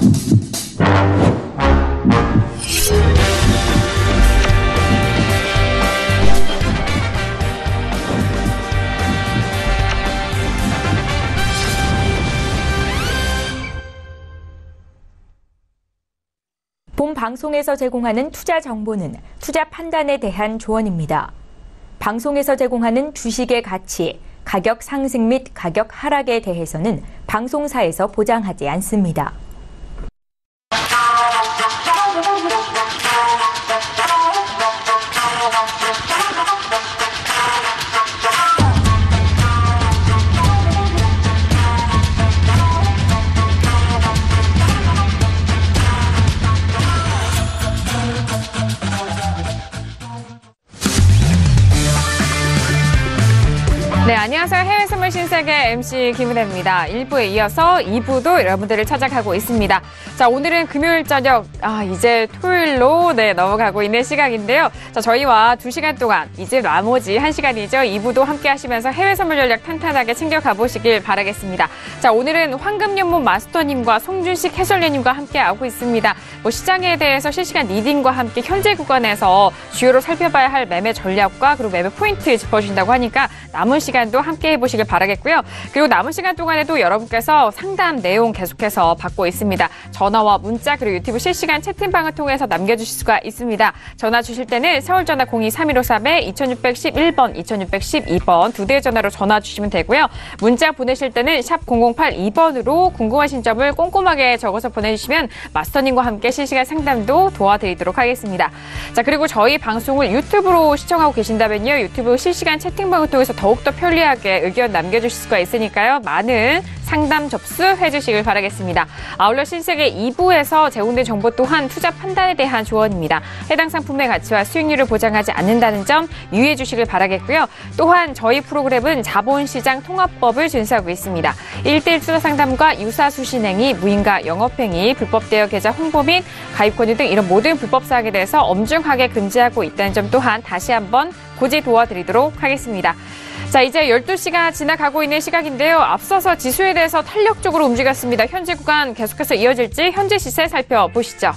본 방송에서 제공하는 투자 정보는 투자 판단에 대한 조언입니다. 방송에서 제공하는 주식의 가치, 가격 상승 및 가격 하락에 대해서는 방송사에서 보장하지 않습니다. 네, 안녕하세요. 해외 선물 신세계 MC 김은혜입니다. 1부에 이어서 2부도 여러분들을 찾아가고 있습니다. 자, 오늘은 금요일 저녁, 이제 토요일로 넘어가고 있는 시각인데요. 자, 저희와 2시간 동안 이제 나머지 1시간이죠. 2부도 함께 하시면서 해외 선물 전략 탄탄하게 챙겨가 보시길 바라겠습니다. 자, 오늘은 황금연못 마스터님과 송준식 해설위원님과 함께 하고 있습니다. 시장에 대해서 실시간 리딩과 함께 현재 구간에서 주요로 살펴봐야 할 매매 전략과 그리고 매매 포인트 짚어주신다고 하니까 남은 시간도 함께 해보시길 바라겠고요. 그리고 남은 시간 동안에도 여러분께서 상담 내용 계속해서 받고 있습니다. 전화와 문자 그리고 유튜브 실시간 채팅방을 통해서 남겨주실 수가 있습니다. 전화 주실 때는 서울전화 02-3153-2611번, 2612번 두 대의 전화로 전화 주시면 되고요. 문자 보내실 때는 샵 0082번으로 궁금하신 점을 꼼꼼하게 적어서 보내주시면 마스터님과 함께 실시간 상담도 도와드리도록 하겠습니다. 자, 그리고 저희 방송을 유튜브로 시청하고 계신다면요. 유튜브 실시간 채팅방을 통해서 더욱더 편리하게 의견 남겨주실 수가 있으니까요. 많은 상담 접수해 주시길 바라겠습니다. 아울러 신세계 2부에서 제공된 정보 또한 투자 판단에 대한 조언입니다. 해당 상품의 가치와 수익률을 보장하지 않는다는 점 유의해 주시길 바라겠고요. 또한 저희 프로그램은 자본시장 통합법을 준수하고 있습니다. 1대1 투자 상담과 유사수신행위, 무인가 영업행위, 불법 대여 계좌 홍보 및 가입 권유 등 이런 모든 불법 사항에 대해서 엄중하게 금지하고 있다는 점 또한 다시 한번 고지 도와드리도록 하겠습니다. 자, 이제 12시가 지나가고 있는 시각인데요. 앞서서 지수에 대해서 탄력적으로 움직였습니다. 현재 구간 계속해서 이어질지 현재 시세 살펴보시죠.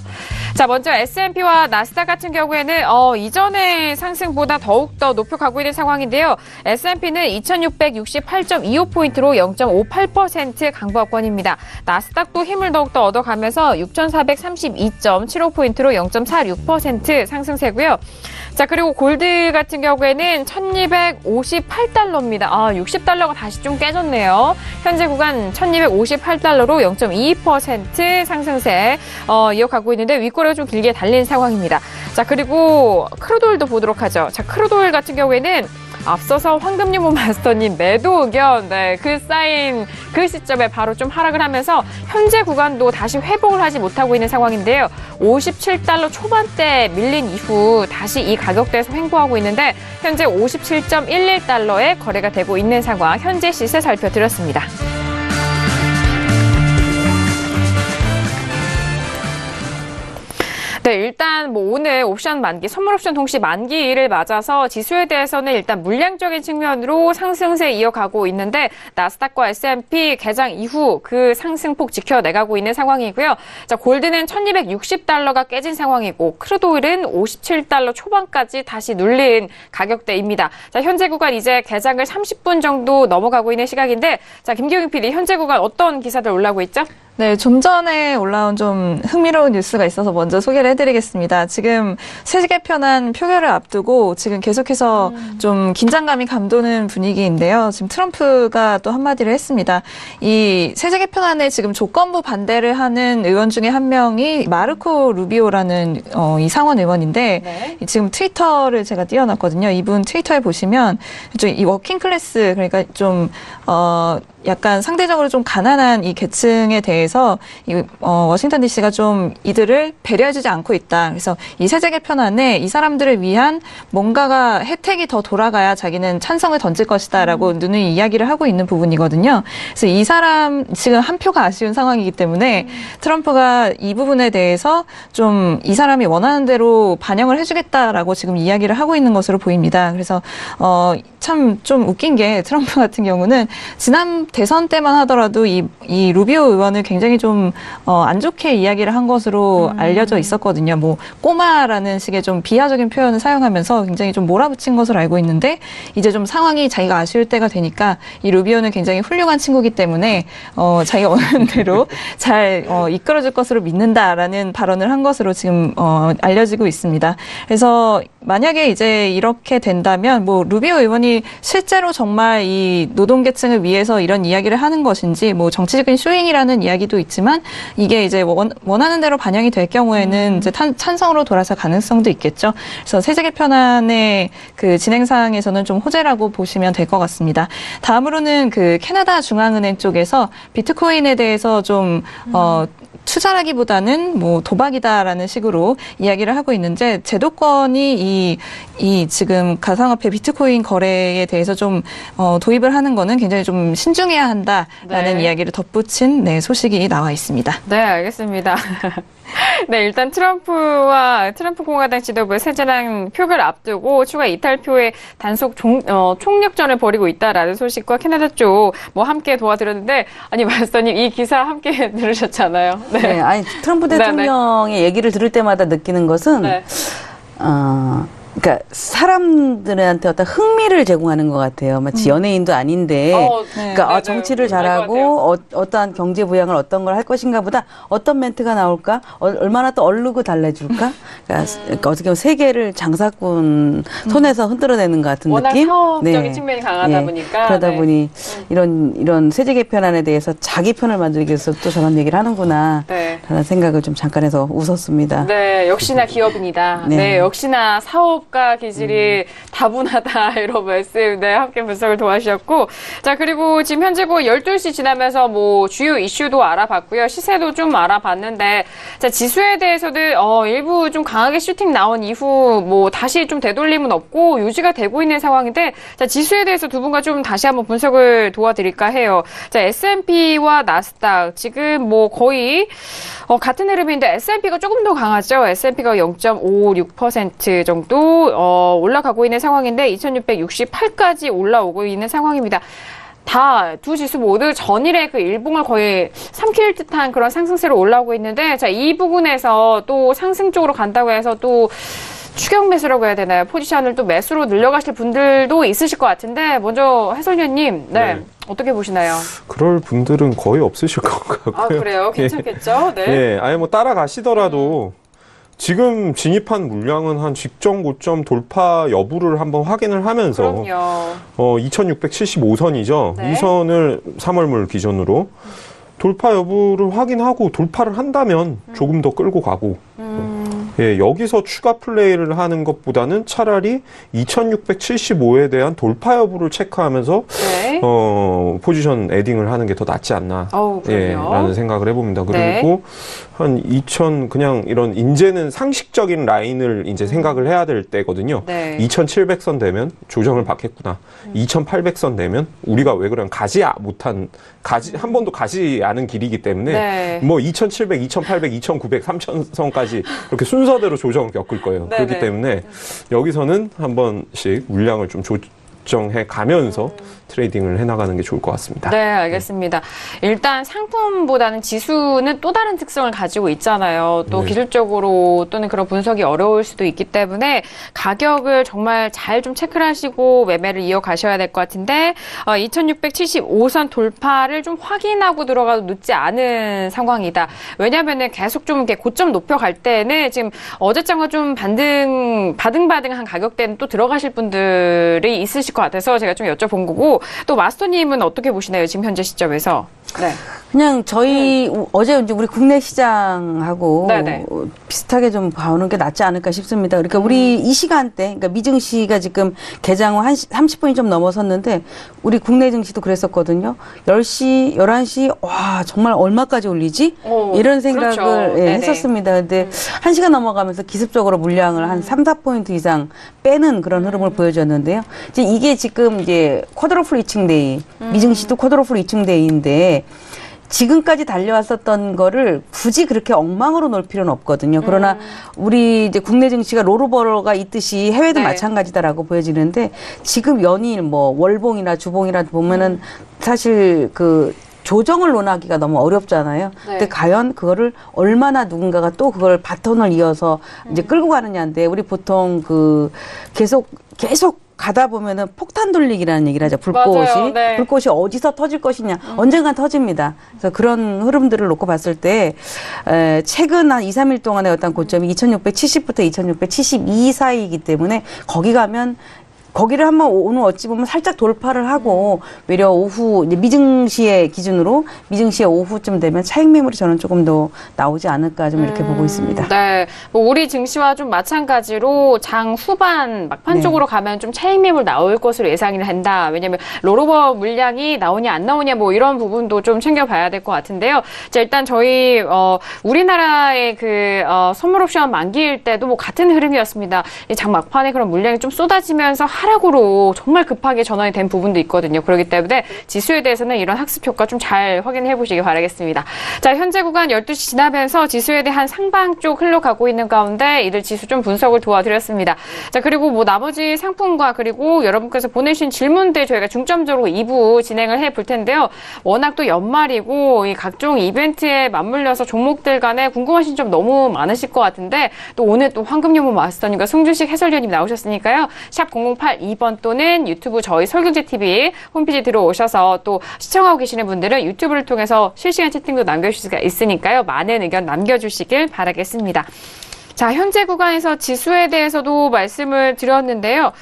자, 먼저 S&P와 나스닥 같은 경우에는 이전의 상승보다 더욱더 높여가고 있는 상황인데요. S&P는 2668.25포인트로 0.58% 강보합권입니다. 나스닥도 힘을 더욱더 얻어가면서 6432.75포인트로 0.46% 상승세고요. 자, 그리고 골드 같은 경우에는 1258달러입니다. 60달러가 다시 좀 깨졌네요. 현재 구간 1258달러로 0.22% 상승세 이어가고 있는데 윗꼬리가 좀 길게 달린 상황입니다. 자, 그리고 크루드오일도 보도록 하죠. 자, 크루드오일 같은 경우에는 앞서서 황금연못 마스터님 매도 의견 그 쌓인 그 시점에 바로 좀 하락을 하면서 현재 구간도 다시 회복을 하지 못하고 있는 상황인데요. 57달러 초반대 밀린 이후 다시 이 가격대에서 횡보하고 있는데 현재 57.11달러에 거래가 되고 있는 상황. 현재 시세 살펴드렸습니다. 네, 일단 오늘 옵션 만기, 선물 옵션 동시 만기를 맞아서 지수에 대해서는 일단 물량적인 측면으로 상승세 이어가고 있는데 나스닥과 S&P 개장 이후 그 상승폭 지켜내가고 있는 상황이고요. 자, 골드는 1260달러가 깨진 상황이고 크루드오일은 57달러 초반까지 다시 눌린 가격대입니다. 자, 현재 구간 이제 개장을 30분 정도 넘어가고 있는 시각인데 자, 김경희 PD 현재 구간 어떤 기사들 올라오고 있죠? 네, 좀 전에 올라온 좀 흥미로운 뉴스가 있어서 먼저 소개를 해드리겠습니다. 지금 세계 편한 표결을 앞두고 지금 계속해서 좀 긴장감이 감도는 분위기인데요. 지금 트럼프가 또 한마디를 했습니다. 이 세계 편안에 지금 조건부 반대를 하는 의원 중에 한 명이 마르코 루비오라는 이 상원 의원인데 네. 지금 트위터를 제가 띄워놨거든요. 이분 트위터에 보시면 이 워킹 클래스 그러니까 좀 약간 상대적으로 좀 가난한 이 계층에 대해서 워싱턴 DC가 좀 이들을 배려해주지 않고 있다. 그래서 이 세제 편안에 이 사람들을 위한 뭔가가 혜택이 더 돌아가야 자기는 찬성을 던질 것이다라고 누누이 이야기를 하고 있는 부분이거든요. 그래서 이 사람 지금 한 표가 아쉬운 상황이기 때문에 트럼프가 이 부분에 대해서 좀 이 사람이 원하는 대로 반영을 해주겠다라고 지금 이야기를 하고 있는 것으로 보입니다. 그래서 참 좀 웃긴 게 트럼프 같은 경우는 지난 대선 때만 하더라도 이 루비오 의원을 굉장히 굉장히 좀 안 좋게 이야기를 한 것으로 알려져 있었거든요. 뭐 꼬마라는 식의 좀 비하적인 표현을 사용하면서 굉장히 좀 몰아붙인 것으로 알고 있는데 이제 좀 상황이 자기가 아쉬울 때가 되니까 이 루비오는 굉장히 훌륭한 친구이기 때문에 자기가 원하는 대로 잘 이끌어줄 것으로 믿는다라는 발언을 한 것으로 지금 알려지고 있습니다. 그래서 만약에 이제 이렇게 된다면 뭐 루비오 의원이 실제로 정말 이 노동계층을 위해서 이런 이야기를 하는 것인지 뭐 정치적인 쇼잉이라는 이야기도 있지만 이게 이제 원하는 대로 반영이 될 경우에는 이제 찬성으로 돌아설 가능성도 있겠죠. 그래서 세제 개편안의 그 진행 사항에서는 좀 호재라고 보시면 될 것 같습니다. 다음으로는 그 캐나다 중앙은행 쪽에서 비트코인에 대해서 좀 투자라기보다는 뭐 도박이다라는 식으로 이야기를 하고 있는데 제도권이 이 지금 가상화폐 비트코인 거래에 대해서 좀 도입을 하는 거는 굉장히 좀 신중해야 한다라는 이야기를 덧붙인 소식이 나와 있습니다. 네, 알겠습니다. 네, 일단 트럼프 공화당 지도부의 세제랑 표결을 앞두고 추가 이탈표의 단속 총력전을 벌이고 있다라는 소식과 캐나다 쪽 뭐 함께 도와드렸는데 아니 마스터님 이 기사 함께 들으셨잖아요. 네, 아니 트럼프 대통령의 얘기를 들을 때마다 느끼는 것은 그러니까 사람들한테 어떤 흥미를 제공하는 것 같아요. 마치 연예인도 아닌데, 그러니까 정치를 잘하고 어떠한 경제 부양을 어떤 걸 할 것인가 보다 어떤 멘트가 나올까, 얼마나 또 얼르고 달래줄까. 그러니까 어떻게 보면 세계를 장사꾼 손에서 흔들어내는 것 같은 워낙 느낌. 사업적인 측면이 강하다 보니까 그러다 보니 이런 세제 개편안에 대해서 자기 편을 만들기 위해서 또 저런 얘기를 하는구나. 라는 생각을 좀 잠깐 해서 웃었습니다. 네, 역시나 기업인이다. 네, 역시나 사업가 기질이 다분하다. 이런 말씀, 함께 분석을 도와주셨고. 자, 그리고 지금 현재 12시 지나면서 뭐 주요 이슈도 알아봤고요. 시세도 좀 알아봤는데, 자, 지수에 대해서도, 일부 좀 강하게 슈팅 나온 이후, 뭐 다시 좀 되돌림은 없고, 유지가 되고 있는 상황인데, 자, 지수에 대해서 두 분과 좀 다시 한번 분석을 도와드릴까 해요. 자, S&P와 나스닥, 지금 뭐 거의, 같은 흐름인데 S&P가 조금 더 강하죠. S&P가 0.56% 정도 올라가고 있는 상황인데 2668까지 올라오고 있는 상황입니다. 다 두 지수 모두 전일의 그 일봉을 거의 삼킬 듯한 그런 상승세로 올라오고 있는데 자, 이 부분에서 또 상승 쪽으로 간다고 해서 또 추격 매수라고 해야 되나요? 포지션을 또 매수로 늘려가실 분들도 있으실 것 같은데 먼저 해설위원님, 어떻게 보시나요? 그럴 분들은 거의 없으실 것 같고요. 아, 그래요? 괜찮겠죠? 네. 아예 뭐 따라가시더라도 지금 진입한 물량은 한 직전 고점 돌파 여부를 한번 확인을 하면서 2675선이죠. 이 선을 3월물 기준으로 돌파 여부를 확인하고 돌파를 한다면 조금 더 끌고 가고 여기서 추가 플레이를 하는 것보다는 차라리 2675에 대한 돌파 여부를 체크하면서 포지션 에딩을 하는 게 더 낫지 않나 라는 생각을 해봅니다. 그리고 한 2000 그냥 이런 이제는 상식적인 라인을 이제 생각을 해야 될 때거든요. 2700선 되면 조정을 받겠구나. 2800선 되면 우리가 왜 그러면 한 번도 가지 않은 길이기 때문에 뭐 2700, 2800, 2900, 3000선까지 이렇게 순서대로 조정을 겪을 거예요. 그렇기 때문에 여기서는 한 번씩 물량을 좀 조정해 가면서 트레이딩을 해나가는 게 좋을 것 같습니다. 네, 알겠습니다. 일단 상품보다는 지수는 또 다른 특성을 가지고 있잖아요. 또 기술적으로 또는 그런 분석이 어려울 수도 있기 때문에 가격을 정말 잘 좀 체크를 하시고 매매를 이어가셔야 될 것 같은데 2675선 돌파를 좀 확인하고 들어가도 늦지 않은 상황이다. 왜냐하면 계속 좀 이렇게 고점 높여갈 때는 지금 어제장과 좀 바등바등한 가격대는 또 들어가실 분들이 있으실 것 같아서 제가 좀 여쭤본 거고 또 마스터님은 어떻게 보시나요? 지금 현재 시점에서? 네. 그냥 저희 어제 이제 우리 국내 시장하고 비슷하게 좀 봐오는 게 낫지 않을까 싶습니다. 그러니까 우리 이 시간대, 그러니까 미증시가 지금 개장 후 30분이 좀 넘어섰는데 우리 국내 증시도 그랬었거든요. 10시, 11시, 와, 정말 얼마까지 올리지? 이런 생각을 했었습니다. 근데 1시간 넘어가면서 기습적으로 물량을 한 3, 4포인트 이상 빼는 그런 흐름을 보여줬는데요. 이제 이게 지금 이제 쿼드로플 2층데이, 미증시도 쿼드로플 2층데이인데 지금까지 달려왔었던 거를 굳이 그렇게 엉망으로 놓을 필요는 없거든요. 그러나 우리 이제 국내 증시가 롤오버가 있듯이 해외도 마찬가지다라고 보여지는데 지금 연일 뭐 월봉이나 주봉이라 보면은 사실 그 조정을 논하기가 너무 어렵잖아요. 근데 과연 그거를 얼마나 누군가가 또 그걸 바톤을 이어서 이제 끌고 가느냐인데, 우리 보통 계속 가다 보면은 폭탄 돌리기라는 얘기를 하죠. 불꽃이. 네. 불꽃이 어디서 터질 것이냐. 언젠간 터집니다. 그래서 그런 흐름들을 놓고 봤을 때, 최근 한 2, 3일 동안의 어떤 고점이 2670부터 2672 사이이기 때문에 거기 가면 거기를 한번 오늘 어찌 보면 살짝 돌파를 하고 외려 오후 이제 미증시의 기준으로 미증시의 오후쯤 되면 차익 매물이 저는 조금 더 나오지 않을까 좀 이렇게 보고 있습니다. 네, 뭐 우리 증시와 좀 마찬가지로 장 후반 막판 네. 쪽으로 가면 좀 차익 매물 나올 것으로 예상이 한다. 왜냐하면 롤오버 물량이 나오냐 안 나오냐 뭐 이런 부분도 좀 챙겨봐야 될 것 같은데요. 자, 일단 저희 우리나라의 선물 옵션 만기일 때도 뭐 같은 흐름이었습니다. 이 장 막판에 그런 물량이 좀 쏟아지면서 하락으로 정말 급하게 전환이 된 부분도 있거든요. 그렇기 때문에 지수에 대해서는 이런 학습 효과 좀 잘 확인해 보시기 바라겠습니다. 자, 현재 구간 12시 지나면서 지수에 대한 상방 쪽 흘러가고 있는 가운데 이들 지수 좀 분석을 도와드렸습니다. 자, 그리고 뭐 나머지 상품과 그리고 여러분께서 보내신 질문들 저희가 중점적으로 2부 진행을 해 볼 텐데요. 워낙 또 연말이고 이 각종 이벤트에 맞물려서 종목들 간에 궁금하신 점 너무 많으실 것 같은데, 또 오늘 또 황금연문 마스터님과 송주식 해설위원님 나오셨으니까요. 샵 008-2번 또는 유튜브 저희 설경제TV 홈페이지 들어오셔서 또 시청하고 계시는 분들은 유튜브를 통해서 실시간 채팅도 남겨주실 수가 있으니까요. 많은 의견 남겨주시길 바라겠습니다. 자, 현재 구간에서 지수에 대해서도 말씀을 드렸는데요.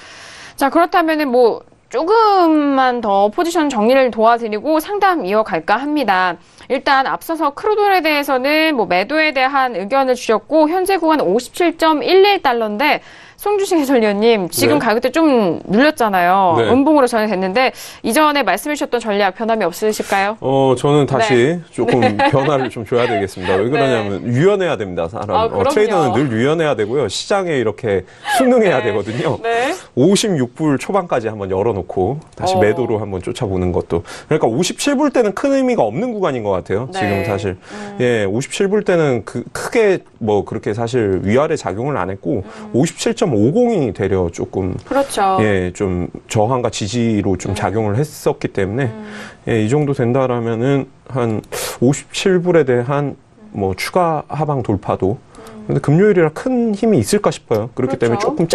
자, 그렇다면은 뭐 조금만 더 포지션 정리를 도와드리고 상담 이어갈까 합니다. 일단 앞서서 크루돌에 대해서는 뭐 매도에 대한 의견을 주셨고, 현재 구간 57.11달러인데 송주식 해설위원님, 지금 네. 가격대 좀 눌렸잖아요. 네. 음봉으로 전환됐는데 이전에 말씀해 주셨던 전략 변함이 없으실까요? 저는 다시 네. 조금 변화를 좀 줘야 되겠습니다. 왜 그러냐면 유연해야 됩니다, 사람. 그럼요. 트레이더는 늘 유연해야 되고요. 시장에 이렇게 순응해야 되거든요. 네. 56불 초반까지 한번 열어놓고 다시 매도로 한번 쫓아보는 것도. 그러니까 57불 때는 큰 의미가 없는 구간인 것 같아요. 네. 지금 사실. 예, 57불 때는 크게 뭐 그렇게 사실 위아래 작용을 안 했고 57.50이 되려 조금 그렇죠. 예, 좀 저항과 지지로 좀 작용을 했었기 때문에 예, 이 정도 된다라면은 한 57불에 대한 뭐 추가 하방 돌파도 근데 금요일이라 큰 힘이 있을까 싶어요. 그렇기 때문에 조금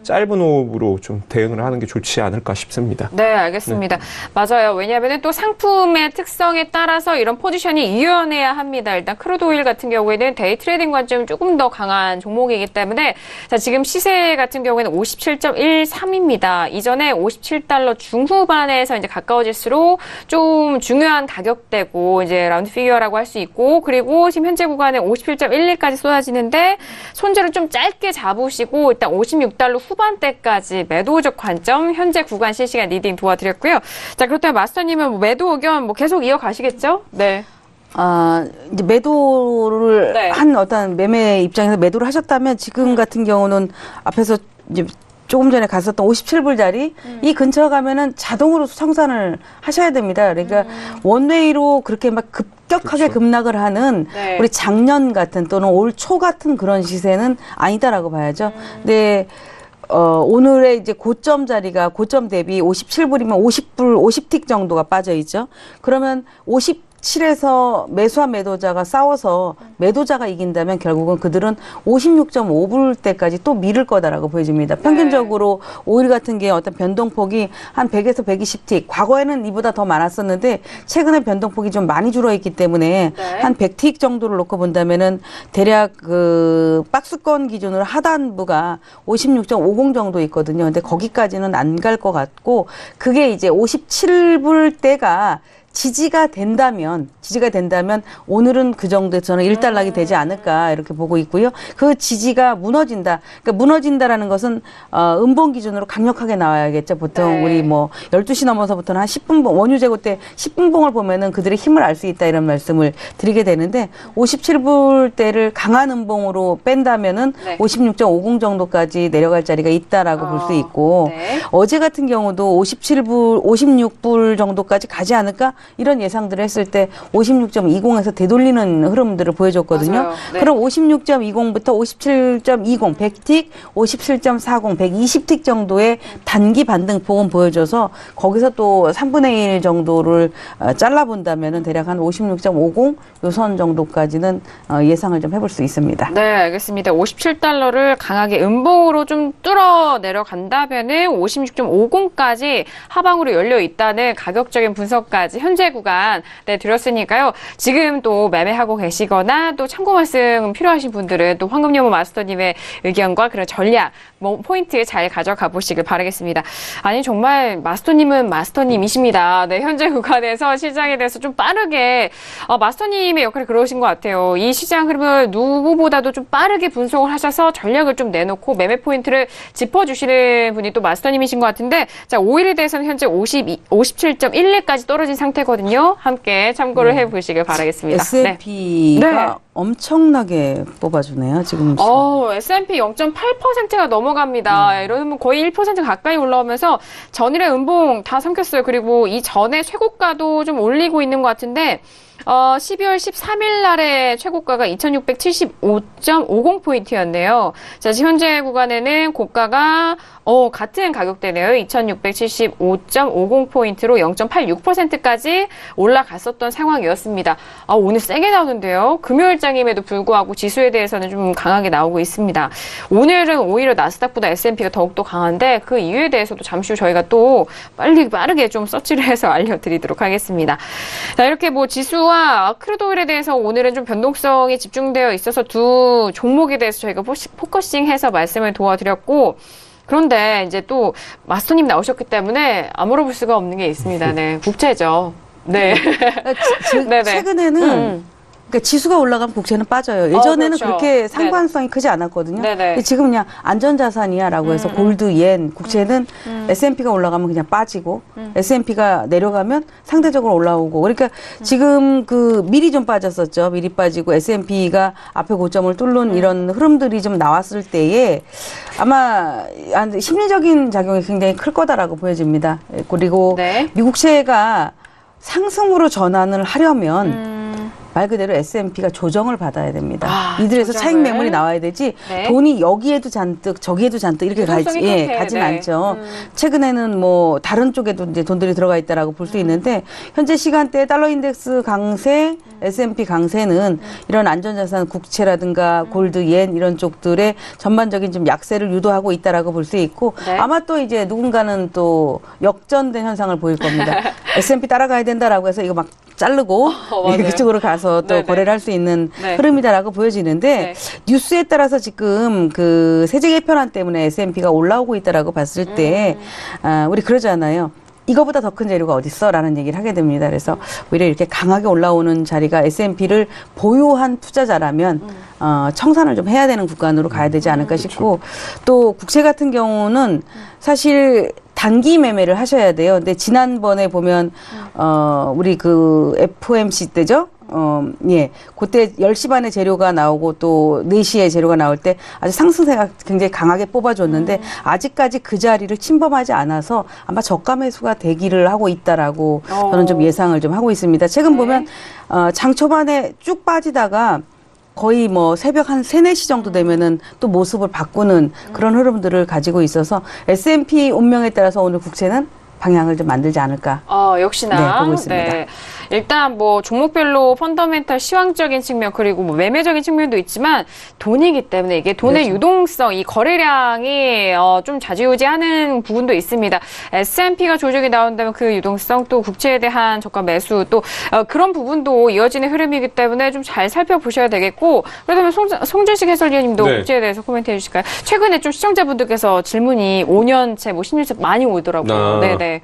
짧은 호흡으로 좀 대응을 하는 게 좋지 않을까 싶습니다. 네, 알겠습니다. 네. 맞아요. 왜냐하면 또 상품의 특성에 따라서 이런 포지션이 유연해야 합니다. 일단 크루드 오일 같은 경우에는 데이 트레이딩 관점이 조금 더 강한 종목이기 때문에, 자, 지금 시세 같은 경우에는 57.13입니다. 이전에 57달러 중후반에서 이제 가까워질수록 좀 중요한 가격대고 이제 라운드 피규어라고 할 수 있고, 그리고 지금 현재 구간에 57.11까지 쏟아지는데 손절을 좀 짧게 잡으시고 일단 56달러 후반대까지 매도적 관점, 현재 구간 실시간 리딩 도와드렸고요. 자, 그렇다면 마스터님은 뭐 매도 의견 뭐 계속 이어가시겠죠? 네. 이제 매도를 네. 한 어떤 매매 입장에서 매도를 하셨다면 지금 같은 경우는 앞에서 이제 조금 전에 갔었던 57불짜리 이 근처 가면은 자동으로 청산을 하셔야 됩니다. 그러니까 원웨이로 그렇게 막 급격하게 그렇죠. 급락을 하는 네. 우리 작년 같은 또는 올 초 같은 그런 시세는 아니다라고 봐야죠. 근데 오늘의 이제 고점 자리가 고점 대비 57불이면 50불, 50틱 정도가 빠져 있죠. 그러면 57에서 매수한 매도자가 싸워서 매도자가 이긴다면 결국은 그들은 56.5불대까지 또 미룰 거다라고 보여집니다. 평균적으로 오일 같은 게 어떤 변동폭이 한 100에서 120틱, 과거에는 이보다 더 많았었는데 최근에 변동폭이 좀 많이 줄어 있기 때문에 네. 한 100틱 정도를 놓고 본다면은 대략 그 박스권 기준으로 하단부가 56.50 정도 있거든요. 근데 거기까지는 안 갈 것 같고, 그게 이제 57불대가 지지가 된다면 오늘은 그 정도에 저는 일단락이 되지 않을까 이렇게 보고 있고요. 그 지지가 무너진다. 그러니까 무너진다라는 것은 음봉 기준으로 강력하게 나와야겠죠. 보통 네. 우리 뭐 12시 넘어서부터는 한 10분봉, 원유 재고 때 10분봉을 보면은 그들의 힘을 알 수 있다 이런 말씀을 드리게 되는데 57불대를 강한 음봉으로 뺀다면은 네. 56.50 정도까지 내려갈 자리가 있다라고 볼 수 있고 네. 어제 같은 경우도 57불, 56불 정도까지 가지 않을까? 이런 예상들을 했을 때 56.20에서 되돌리는 흐름들을 보여줬거든요. 맞아요. 네. 그럼 56.20부터 57.20, 100틱, 57.40, 120틱 정도의 단기 반등 폭은 보여줘서 거기서 또 3분의 1 정도를 잘라본다면은 대략 한 56.50 요 선 정도까지는 예상을 좀 해볼 수 있습니다. 네, 알겠습니다. 57달러를 강하게 음봉으로 좀 뚫어 내려간다면은 56.50까지 하방으로 열려 있다는 가격적인 분석까지 현재 구간 드렸으니까요. 지금 또 매매하고 계시거나 또 참고 말씀 필요하신 분들은 또 황금여보 마스터님의 의견과 그런 전략, 포인트 잘 가져가 보시길 바라겠습니다. 아니, 정말 마스터님은 마스터님이십니다. 네, 현재 구간에서 시장에 대해서 좀 빠르게 마스터님의 역할이 그러신 것 같아요. 이 시장 흐름을 누구보다도 좀 빠르게 분석을 하셔서 전략을 좀 내놓고 매매 포인트를 짚어주시는 분이 또 마스터님이신 것 같은데, 자, 오일에 대해서는 현재 57.11까지 떨어진 상태거든요. 함께 참고를 해보시길 바라겠습니다. S&P가 네. 엄청나게 뽑아주네요, 지금. S&P 0.8%가 넘어갑니다. 이러면 거의 1% 가까이 올라오면서 전일의 음봉 다 삼켰어요. 그리고 이 전에 최고가도 좀 올리고 있는 것 같은데, 12월 13일 날의 최고가가 2675.50포인트였네요. 자, 지금 현재 구간에는 고가가 같은 가격대네요. 2675.50포인트로 0.86%까지 올라갔었던 상황이었습니다. 오늘 세게 나오는데요. 금요일장임에도 불구하고 지수에 대해서는 좀 강하게 나오고 있습니다. 오늘은 오히려 나스닥보다 S&P가 더욱더 강한데 그 이유에 대해서도 잠시 후 저희가 또 빠르게 좀 서치를 해서 알려드리도록 하겠습니다. 자, 이렇게 뭐 지수와 크루드 오일에 대해서 오늘은 좀 변동성이 집중되어 있어서 두 종목에 대해서 저희가 포커싱해서 말씀을 도와드렸고, 그런데 이제 또 마스터님 나오셨기 때문에 안 물어볼 수가 없는 게 있습니다. 네, 국채죠. 네. 최근에는 그러니까 지수가 올라가면 국채는 빠져요. 예전에는 그렇죠. 그렇게 상관성이 크지 않았거든요. 네네. 근데 지금 그냥 안전자산이야라고 해서 골드, yen, 국채는 S&P가 올라가면 그냥 빠지고 S&P가 내려가면 상대적으로 올라오고. 그러니까 지금 미리 좀 빠졌었죠. 미리 빠지고 S&P가 앞에 고점을 뚫는 이런 흐름들이 좀 나왔을 때에 아마 심리적인 작용이 굉장히 클 거다라고 보여집니다. 그리고 미국채가 상승으로 전환을 하려면 말 그대로 S&P가 조정을 받아야 됩니다. 이들에서 차익 매물이 나와야 되지 돈이 여기에도 잔뜩 저기에도 잔뜩 이렇게 가진 않죠. 최근에는 뭐 다른 쪽에도 이제 돈들이 들어가 있다라고 볼 수 있는데 현재 시간대에 달러 인덱스 강세, S&P 강세는 이런 안전자산 국채라든가 골드, yen 이런 쪽들의 전반적인 좀 약세를 유도하고 있다라고 볼 수 있고 아마 또 이제 누군가는 또 역전된 현상을 보일 겁니다. S&P 따라가야 된다라고 해서 이거 막 자르고 그쪽으로 가서 또 거래를 할 수 있는 흐름이다라고 보여지는데 뉴스에 따라서 지금 그 세제 개편안 때문에 S&P가 올라오고 있다라고 봤을 때 우리 그러잖아요. 이거보다 더 큰 재료가 어딨어? 라는 얘기를 하게 됩니다. 그래서 오히려 이렇게 강하게 올라오는 자리가 S&P를 보유한 투자자라면 청산을 좀 해야 되는 구간으로 가야 되지 않을까 싶고 또 국채 같은 경우는 사실 단기 매매를 하셔야 돼요. 근데 지난번에 보면 우리 그 FOMC 때죠. 그때 10시 반에 재료가 나오고 또 4시에 재료가 나올 때 아주 상승세가 굉장히 강하게 뽑아줬는데 아직까지 그 자리를 침범하지 않아서 아마 저가 매수가 대기를 하고 있다라고 저는 좀 예상을 좀 하고 있습니다. 최근 보면 장 초반에 쭉 빠지다가 거의 뭐 새벽 한 3, 4시 정도 되면은 또 모습을 바꾸는 그런 흐름들을 가지고 있어서 S&P 운명에 따라서 오늘 국채는 방향을 좀 만들지 않을까. 역시나. 보고 있습니다. 네. 일단 뭐 종목별로 펀더멘털 시황적인 측면 그리고 뭐 매매적인 측면도 있지만 돈이기 때문에 이게 돈의 유동성, 이 거래량이 좀 좌지우지하는 부분도 있습니다. S&P가 조정이 나온다면 그 유동성 또 국채에 대한 저가 매수 또 그런 부분도 이어지는 흐름이기 때문에 좀 잘 살펴보셔야 되겠고 그렇다면 송준식 해설위원님도 국채에 대해서 코멘트 해주실까요? 최근에 좀 시청자분들께서 질문이 5년채, 뭐 10년채 많이 오더라고요. 네네.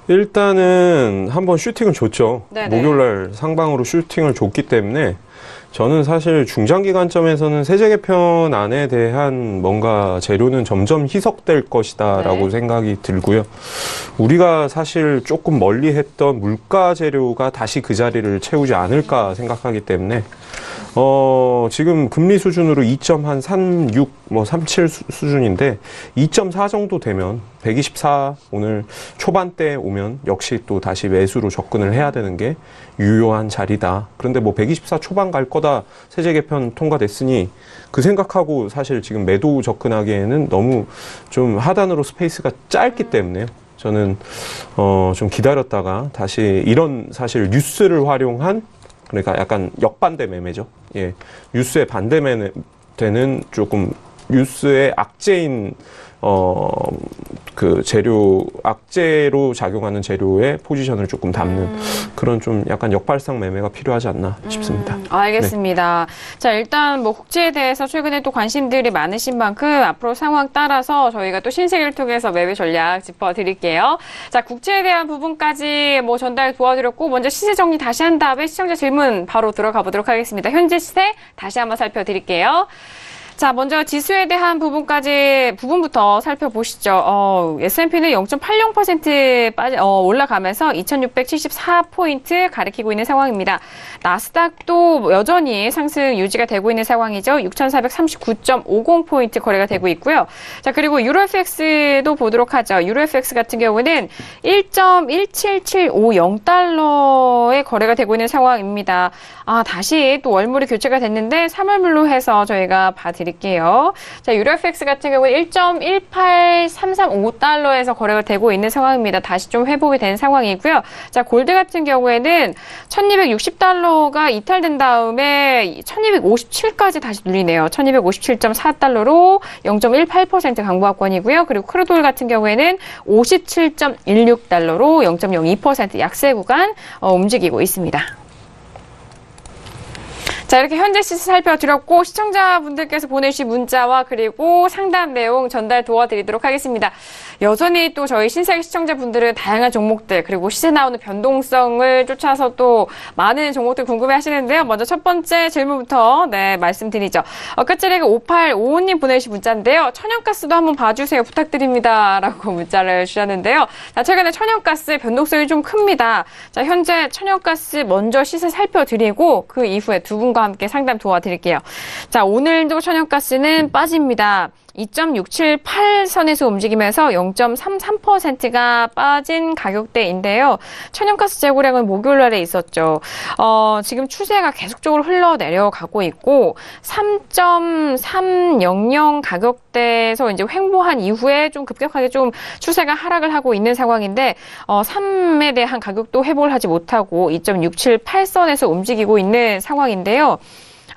일단은 한번 슈팅을 줬죠. 네네. 목요일날 상방으로 슈팅을 줬기 때문에 저는 사실 중장기 관점에서는 세제 개편안에 대한 뭔가 재료는 점점 희석될 것이다라고 생각이 들고요. 우리가 사실 조금 멀리 했던 물가 재료가 다시 그 자리를 채우지 않을까 생각하기 때문에 지금 금리 수준으로 2.36, 37 수준인데 2.4 정도 되면 124 오늘 초반대에 오면 역시 또 다시 매수로 접근을 해야 되는 게 유효한 자리다. 그런데 124 초반 갈 거다. 세제 개편 통과됐으니 그 생각하고 사실 지금 매도 접근하기에는 너무 좀 하단으로 스페이스가 짧기 때문에요. 저는 좀 기다렸다가 다시 이런 사실 뉴스를 활용한 그러니까 약간 역반대 매매죠. 예. 뉴스의 반대 매매되는 조금 뉴스의 악재인 그 재료, 악재로 작용하는 재료의 포지션을 조금 담는 그런 좀 약간 역발상 매매가 필요하지 않나 싶습니다. 알겠습니다. 네. 자, 일단 국제에 대해서 최근에 또 관심들이 많으신 만큼 앞으로 상황 따라서 저희가 또 신세계를 통해서 매매 전략 짚어드릴게요. 자, 국제에 대한 부분까지 전달 도와드렸고 먼저 시세 정리 다시 한 다음에 시청자 질문 바로 들어가 보도록 하겠습니다. 현재 시세 다시 한번 살펴드릴게요. 자, 먼저 지수에 대한 부분부터 살펴보시죠. S&P는 0.80% 올라가면서 2674포인트 가리키고 있는 상황입니다. 나스닥도 여전히 상승 유지가 되고 있는 상황이죠. 6439.50포인트 거래가 되고 있고요. 자, 그리고 유로FX도 보도록 하죠. 유로FX 같은 경우는 1.17750달러에 거래가 되고 있는 상황입니다. 다시 또 월물이 교체가 됐는데 3월물로 해서 저희가 봐드릴게요. 자, 유로FX 같은 경우는 1.18335달러에서 거래가 되고 있는 상황입니다. 다시 좀 회복이 된 상황이고요. 자, 골드 같은 경우에는 1260달러가 이탈된 다음에 1257까지 다시 눌리네요. 1257.4달러로 0.18% 강보합권이고요. 그리고 크루드오일 같은 경우에는 57.16달러로 0.02% 약세 구간 움직이고 있습니다. 자, 이렇게 현재 시세 살펴드렸고 시청자분들께서 보내주신 문자와 그리고 상담 내용 전달 도와드리도록 하겠습니다. 여전히 또 저희 신세계 시청자분들은 다양한 종목들 그리고 시세 나오는 변동성을 쫓아서 또 많은 종목들 궁금해하시는데요. 먼저 첫 번째 질문부터 말씀드리죠. 끝자리가 5855님 보내주신 문자인데요. 천연가스도 한번 봐주세요. 부탁드립니다. 라고 문자를 주셨는데요. 자, 최근에 천연가스 변동성이 좀 큽니다. 자, 현재 천연가스 먼저 시세 살펴드리고 그 이후에 두 분과 함께 상담 도와드릴게요. 자, 오늘도 천연가스는 빠집니다. 2.678선에서 움직이면서 0.33%가 빠진 가격대인데요. 천연가스 재고량은 목요일날에 있었죠. 지금 추세가 계속적으로 흘러내려가고 있고 3.300 가격대에서 이제 횡보한 이후에 좀 급격하게 좀 추세가 하락을 하고 있는 상황인데 3에 대한 가격도 회복을 하지 못하고 2.678선에서 움직이고 있는 상황인데요.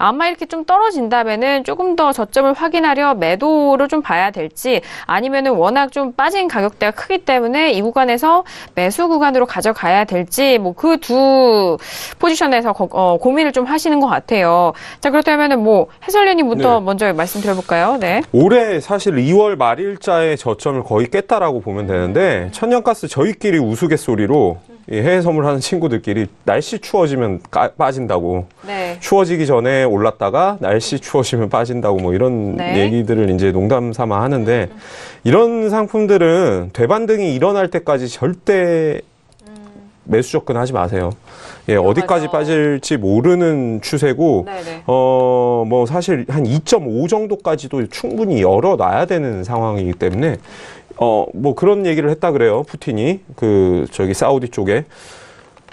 아마 이렇게 좀 떨어진다면은 조금 더 저점을 확인하려 매도를 좀 봐야 될지 아니면은 워낙 좀 빠진 가격대가 크기 때문에 이 구간에서 매수 구간으로 가져가야 될지 그 두 포지션에서 고민을 좀 하시는 것 같아요. 자, 그렇다면은 해설위원님부터 먼저 말씀드려볼까요? 네. 올해 사실 2월 말일자의 저점을 거의 깼다라고 보면 되는데 천연가스 저희끼리 우스갯소리로 해외 선물하는 친구들끼리 날씨 추워지면 빠진다고. 네. 추워지기 전에 올랐다가 날씨 추워지면 빠진다고 이런 얘기들을 이제 농담 삼아 하는데 이런 상품들은 되반등이 일어날 때까지 절대 매수 접근하지 마세요. 예, 어디까지 빠질지 모르는 추세고, 사실 한 2.5 정도까지도 충분히 열어놔야 되는 상황이기 때문에, 그런 얘기를 했다 그래요. 푸틴이. 사우디 쪽에.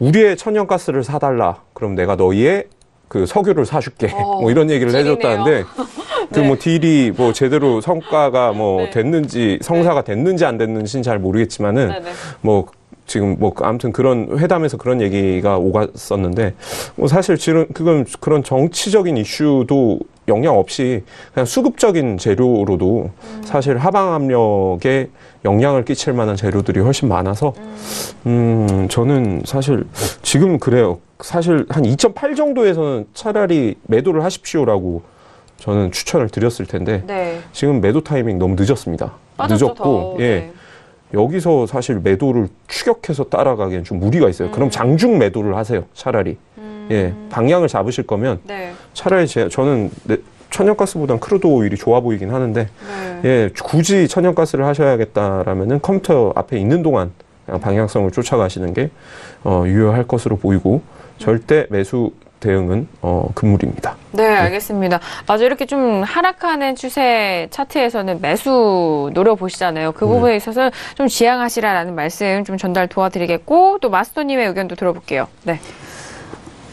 우리의 천연가스를 사달라. 그럼 내가 너희의 석유를 사줄게. 이런 얘기를 해줬다는데, 딜이 제대로 성과가 됐는지, 성사가 됐는지 안 됐는지는 잘 모르겠지만은, 지금 아무튼 그런 회담에서 그런 얘기가 오갔었는데 사실 지금 그런 정치적인 이슈도 영향 없이 그냥 수급적인 재료로도 사실 하방 압력에 영향을 끼칠 만한 재료들이 훨씬 많아서 저는 사실 지금 그래요. 사실 한 2.8 정도에서는 차라리 매도를 하십시오라고 저는 추천을 드렸을 텐데 지금 매도 타이밍 너무 늦었습니다. 늦었고 여기서 사실 매도를 추격해서 따라가기엔 좀 무리가 있어요. 그럼 장중 매도를 하세요. 차라리. 방향을 잡으실 거면 차라리 저는 천연가스보단 크루드 오일이 좋아 보이긴 하는데 굳이 천연가스를 하셔야겠다라면은 컴퓨터 앞에 있는 동안 방향성을 쫓아가시는 게 유효할 것으로 보이고 절대 매수 대응은 금물입니다. 네, 알겠습니다. 맞아, 이렇게 좀 하락하는 추세 차트에서는 매수 노려보시잖아요. 그 부분에 있어서 좀 지양하시라라는 말씀 좀 전달 도와드리겠고, 또 마스터님의 의견도 들어볼게요. 네.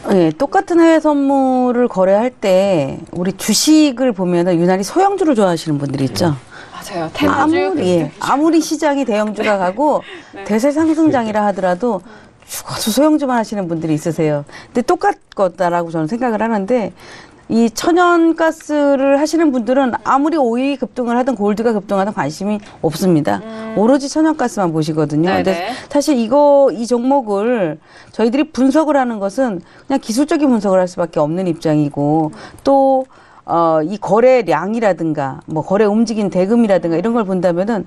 네, 똑같은 해외 선물을 거래할 때 우리 주식을 보면은 유난히 소형주를 좋아하시는 분들이 있죠. 맞아요. 테마주. 아무리 시장이 대형주가 가고 네. 대세 상승장이라 하더라도 죽어서 소형주만 하시는 분들이 있으세요. 근데 똑같다라고 저는 생각을 하는데 이 천연가스를 하시는 분들은 아무리 오일이 급등을 하든 골드가 급등하든 관심이 없습니다. 오로지 천연가스만 보시거든요. 네네. 근데 사실 이 종목을 저희들이 분석을 하는 것은 그냥 기술적인 분석을 할 수밖에 없는 입장이고 또 이 거래량이라든가 뭐 거래 움직인 대금이라든가 이런 걸 본다면은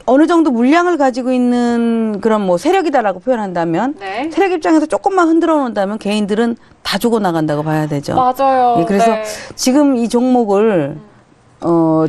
어느 정도 물량을 가지고 있는 그런 뭐 세력이다라고 표현한다면 네. 세력 입장에서 조금만 흔들어 놓는다면 개인들은 다 주고 나간다고 봐야 되죠. 맞아요. 예, 그래서 네. 지금 이 종목을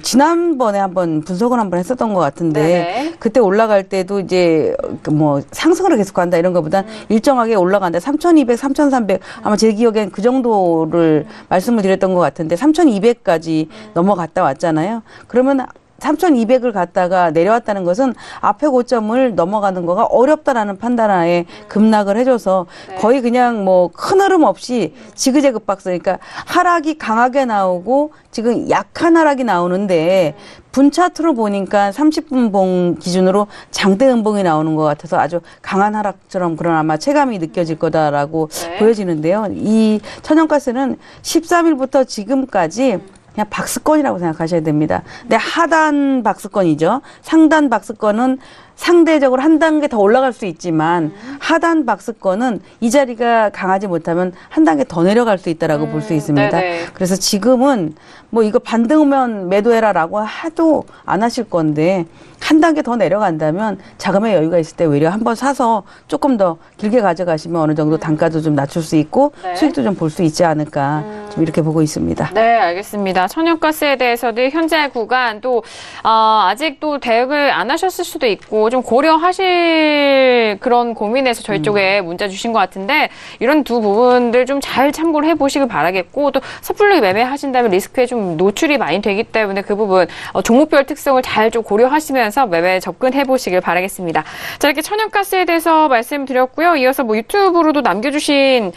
지난번에 한번 분석을 한번 했었던 것 같은데 네네. 그때 올라갈 때도 이제 뭐 상승을 계속 간다 이런 것보단 일정하게 올라간다. 3,200, 3,300 아마 제 기억엔 그 정도를 말씀을 드렸던 것 같은데 3,200까지 넘어갔다 왔잖아요. 그러면 3,200을 갔다가 내려왔다는 것은 앞에 고점을 넘어가는 거가 어렵다라는 판단하에 급락을 해줘서 네. 거의 그냥 뭐 큰 흐름 없이 지그재그 박스 그러니까 하락이 강하게 나오고 지금 약한 하락이 나오는데 분 차트로 보니까 30분 봉 기준으로 장대 음봉이 나오는 것 같아서 아주 강한 하락처럼 그런 아마 체감이 느껴질 거다라고 네. 보여지는데요. 이 천연가스는 13일부터 지금까지 그냥 박스권이라고 생각하셔야 됩니다. 근데 하단 박스권이죠. 상단 박스권은 상대적으로 한 단계 더 올라갈 수 있지만 하단 박스권은 이 자리가 강하지 못하면 한 단계 더 내려갈 수 있다라고 볼 수 있습니다. 네네. 그래서 지금은 뭐 이거 반등 오면 매도해라라고 해도 안 하실 건데 한 단계 더 내려간다면 자금의 여유가 있을 때 오히려 한번 사서 조금 더 길게 가져가시면 어느 정도 단가도 좀 낮출 수 있고 네. 수익도 좀 볼 수 있지 않을까 좀 이렇게 보고 있습니다. 네, 알겠습니다. 천연가스에 대해서도 현재 구간 또 아직도 대응을 안 하셨을 수도 있고 좀 고려하실 그런 고민에서 저희 쪽에 문자 주신 것 같은데 이런 두 부분들 좀 잘 참고를 해보시길 바라겠고 또 섣불리 매매하신다면 리스크에 좀 노출이 많이 되기 때문에 그 부분 종목별 특성을 잘 좀 고려하시면서 매매에 접근해 보시길 바라겠습니다. 자, 이렇게 천연가스에 대해서 말씀드렸고요. 이어서 뭐 유튜브로도 남겨주신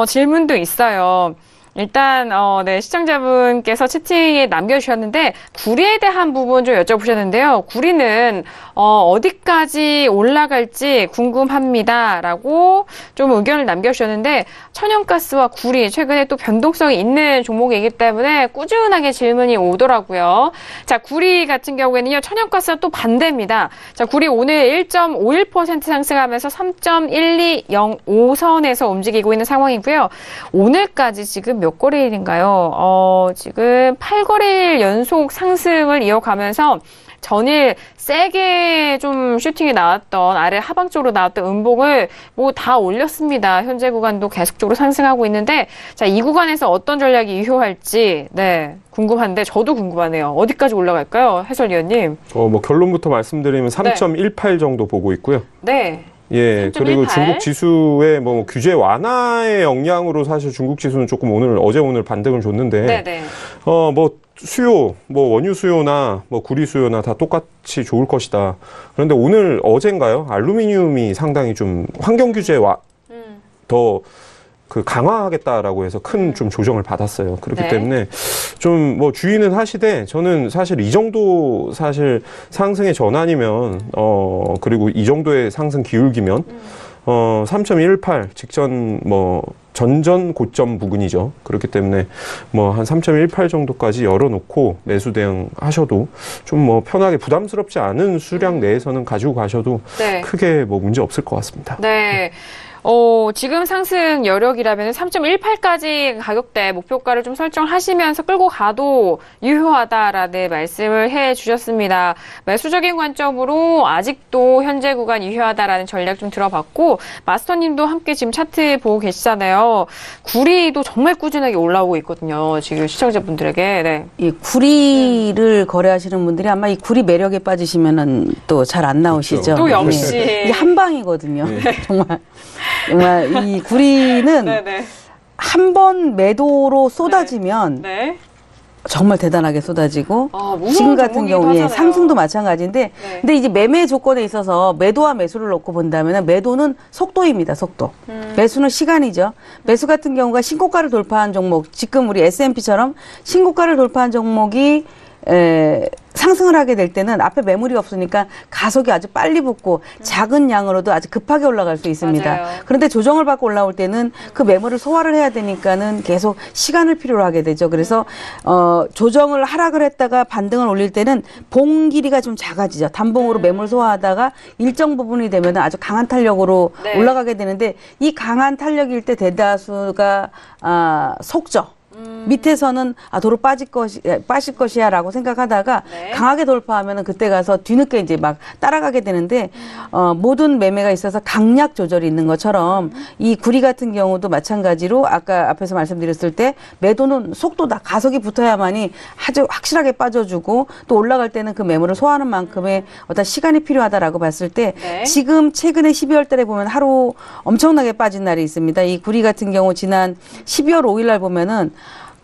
질문도 있어요. 일단 네, 시청자분께서 채팅에 남겨주셨는데 구리에 대한 부분 좀 여쭤보셨는데요. 구리는 어디까지 올라갈지 궁금합니다라고 좀 의견을 남겨주셨는데 천연가스와 구리 최근에 또 변동성이 있는 종목이기 때문에 꾸준하게 질문이 오더라고요. 자, 구리 같은 경우에는요. 천연가스와 또 반대입니다. 자, 구리 오늘 1.51% 상승하면서 3.1205선에서 움직이고 있는 상황이고요. 오늘까지 지금 몇 거래일인가요? 지금 8거래일 연속 상승을 이어가면서 전일 세게 좀 슈팅이 나왔던 아래 하방 쪽으로 나왔던 음봉을 뭐 다 올렸습니다. 현재 구간도 계속적으로 상승하고 있는데 자, 이 구간에서 어떤 전략이 유효할지 네, 궁금한데 저도 궁금하네요. 어디까지 올라갈까요? 해설위원님. 뭐 결론부터 말씀드리면 3.18 정도 보고 있고요. 네. 예, 3.18. 그리고 중국 지수의 뭐 규제 완화의 영향으로 사실 중국 지수는 조금 어제 오늘 반등을 줬는데, 네네. 뭐 수요, 뭐 원유 수요나 뭐 구리 수요나 다 똑같이 좋을 것이다. 그런데 어젠가요? 알루미늄이 상당히 좀 환경 규제와 더 강화하겠다라고 해서 큰 좀 조정을 받았어요. 그렇기 네. 때문에 좀 뭐 주의는 하시되 저는 사실 이 정도 사실 상승의 전환이면 그리고 이 정도의 상승 기울기면 3.18 직전 뭐 전전 고점 부근이죠. 그렇기 때문에 뭐 한 3.18 정도까지 열어놓고 매수 대응 하셔도 좀 뭐 편하게 부담스럽지 않은 수량 내에서는 가지고 가셔도 네. 크게 뭐 문제 없을 것 같습니다. 네. 지금 상승 여력이라면 3.18까지 가격대 목표가를 좀 설정하시면서 끌고 가도 유효하다라는 말씀을 해 주셨습니다. 매수적인 관점으로 아직도 현재 구간 유효하다라는 전략 좀 들어봤고 마스터님도 함께 지금 차트 보고 계시잖아요. 구리도 정말 꾸준하게 올라오고 있거든요. 지금 시청자분들에게. 네. 이 구리를 거래하시는 분들이 아마 이 구리 매력에 빠지시면은 또 잘 안 나오시죠. 또 역시. 네. 이게 한 방이거든요. 네. 정말 이 구리는 한 번 매도로 쏟아지면 네. 정말 대단하게 쏟아지고 무서운 지금 같은 종목이기도 경우에 하잖아요. 상승도 마찬가지인데 네. 근데 이제 매매 조건에 있어서 매도와 매수를 놓고 본다면 매도는 속도입니다. 속도. 매수는 시간이죠. 매수 같은 경우가 신고가를 돌파한 종목 지금 우리 S&P처럼 신고가를 돌파한 종목이 상승을 하게 될 때는 앞에 매물이 없으니까 가속이 아주 빨리 붙고 작은 양으로도 아주 급하게 올라갈 수 있습니다. 맞아요. 그런데 조정을 받고 올라올 때는 그 매물을 소화를 해야 되니까는 계속 시간을 필요로 하게 되죠. 그래서 조정을 하락을 했다가 반등을 올릴 때는 봉 길이가 좀 작아지죠. 단봉으로 매물 소화하다가 일정 부분이 되면 아주 강한 탄력으로 네. 올라가게 되는데 이 강한 탄력일 때 대다수가 속죠. 밑에서는 도로 빠질 것이야라고 생각하다가 네. 강하게 돌파하면은 그때 가서 뒤늦게 이제 막 따라가게 되는데 모든 매매가 있어서 강약 조절이 있는 것처럼 이 구리 같은 경우도 마찬가지로 아까 앞에서 말씀드렸을 때 매도는 속도다 가속이 붙어야만이 아주 확실하게 빠져주고 또 올라갈 때는 그 매물을 소화하는 만큼의 어떤 시간이 필요하다라고 봤을 때 네. 지금 최근에 12월 달에 보면 하루 엄청나게 빠진 날이 있습니다. 이 구리 같은 경우 지난 12월 5일 날 보면은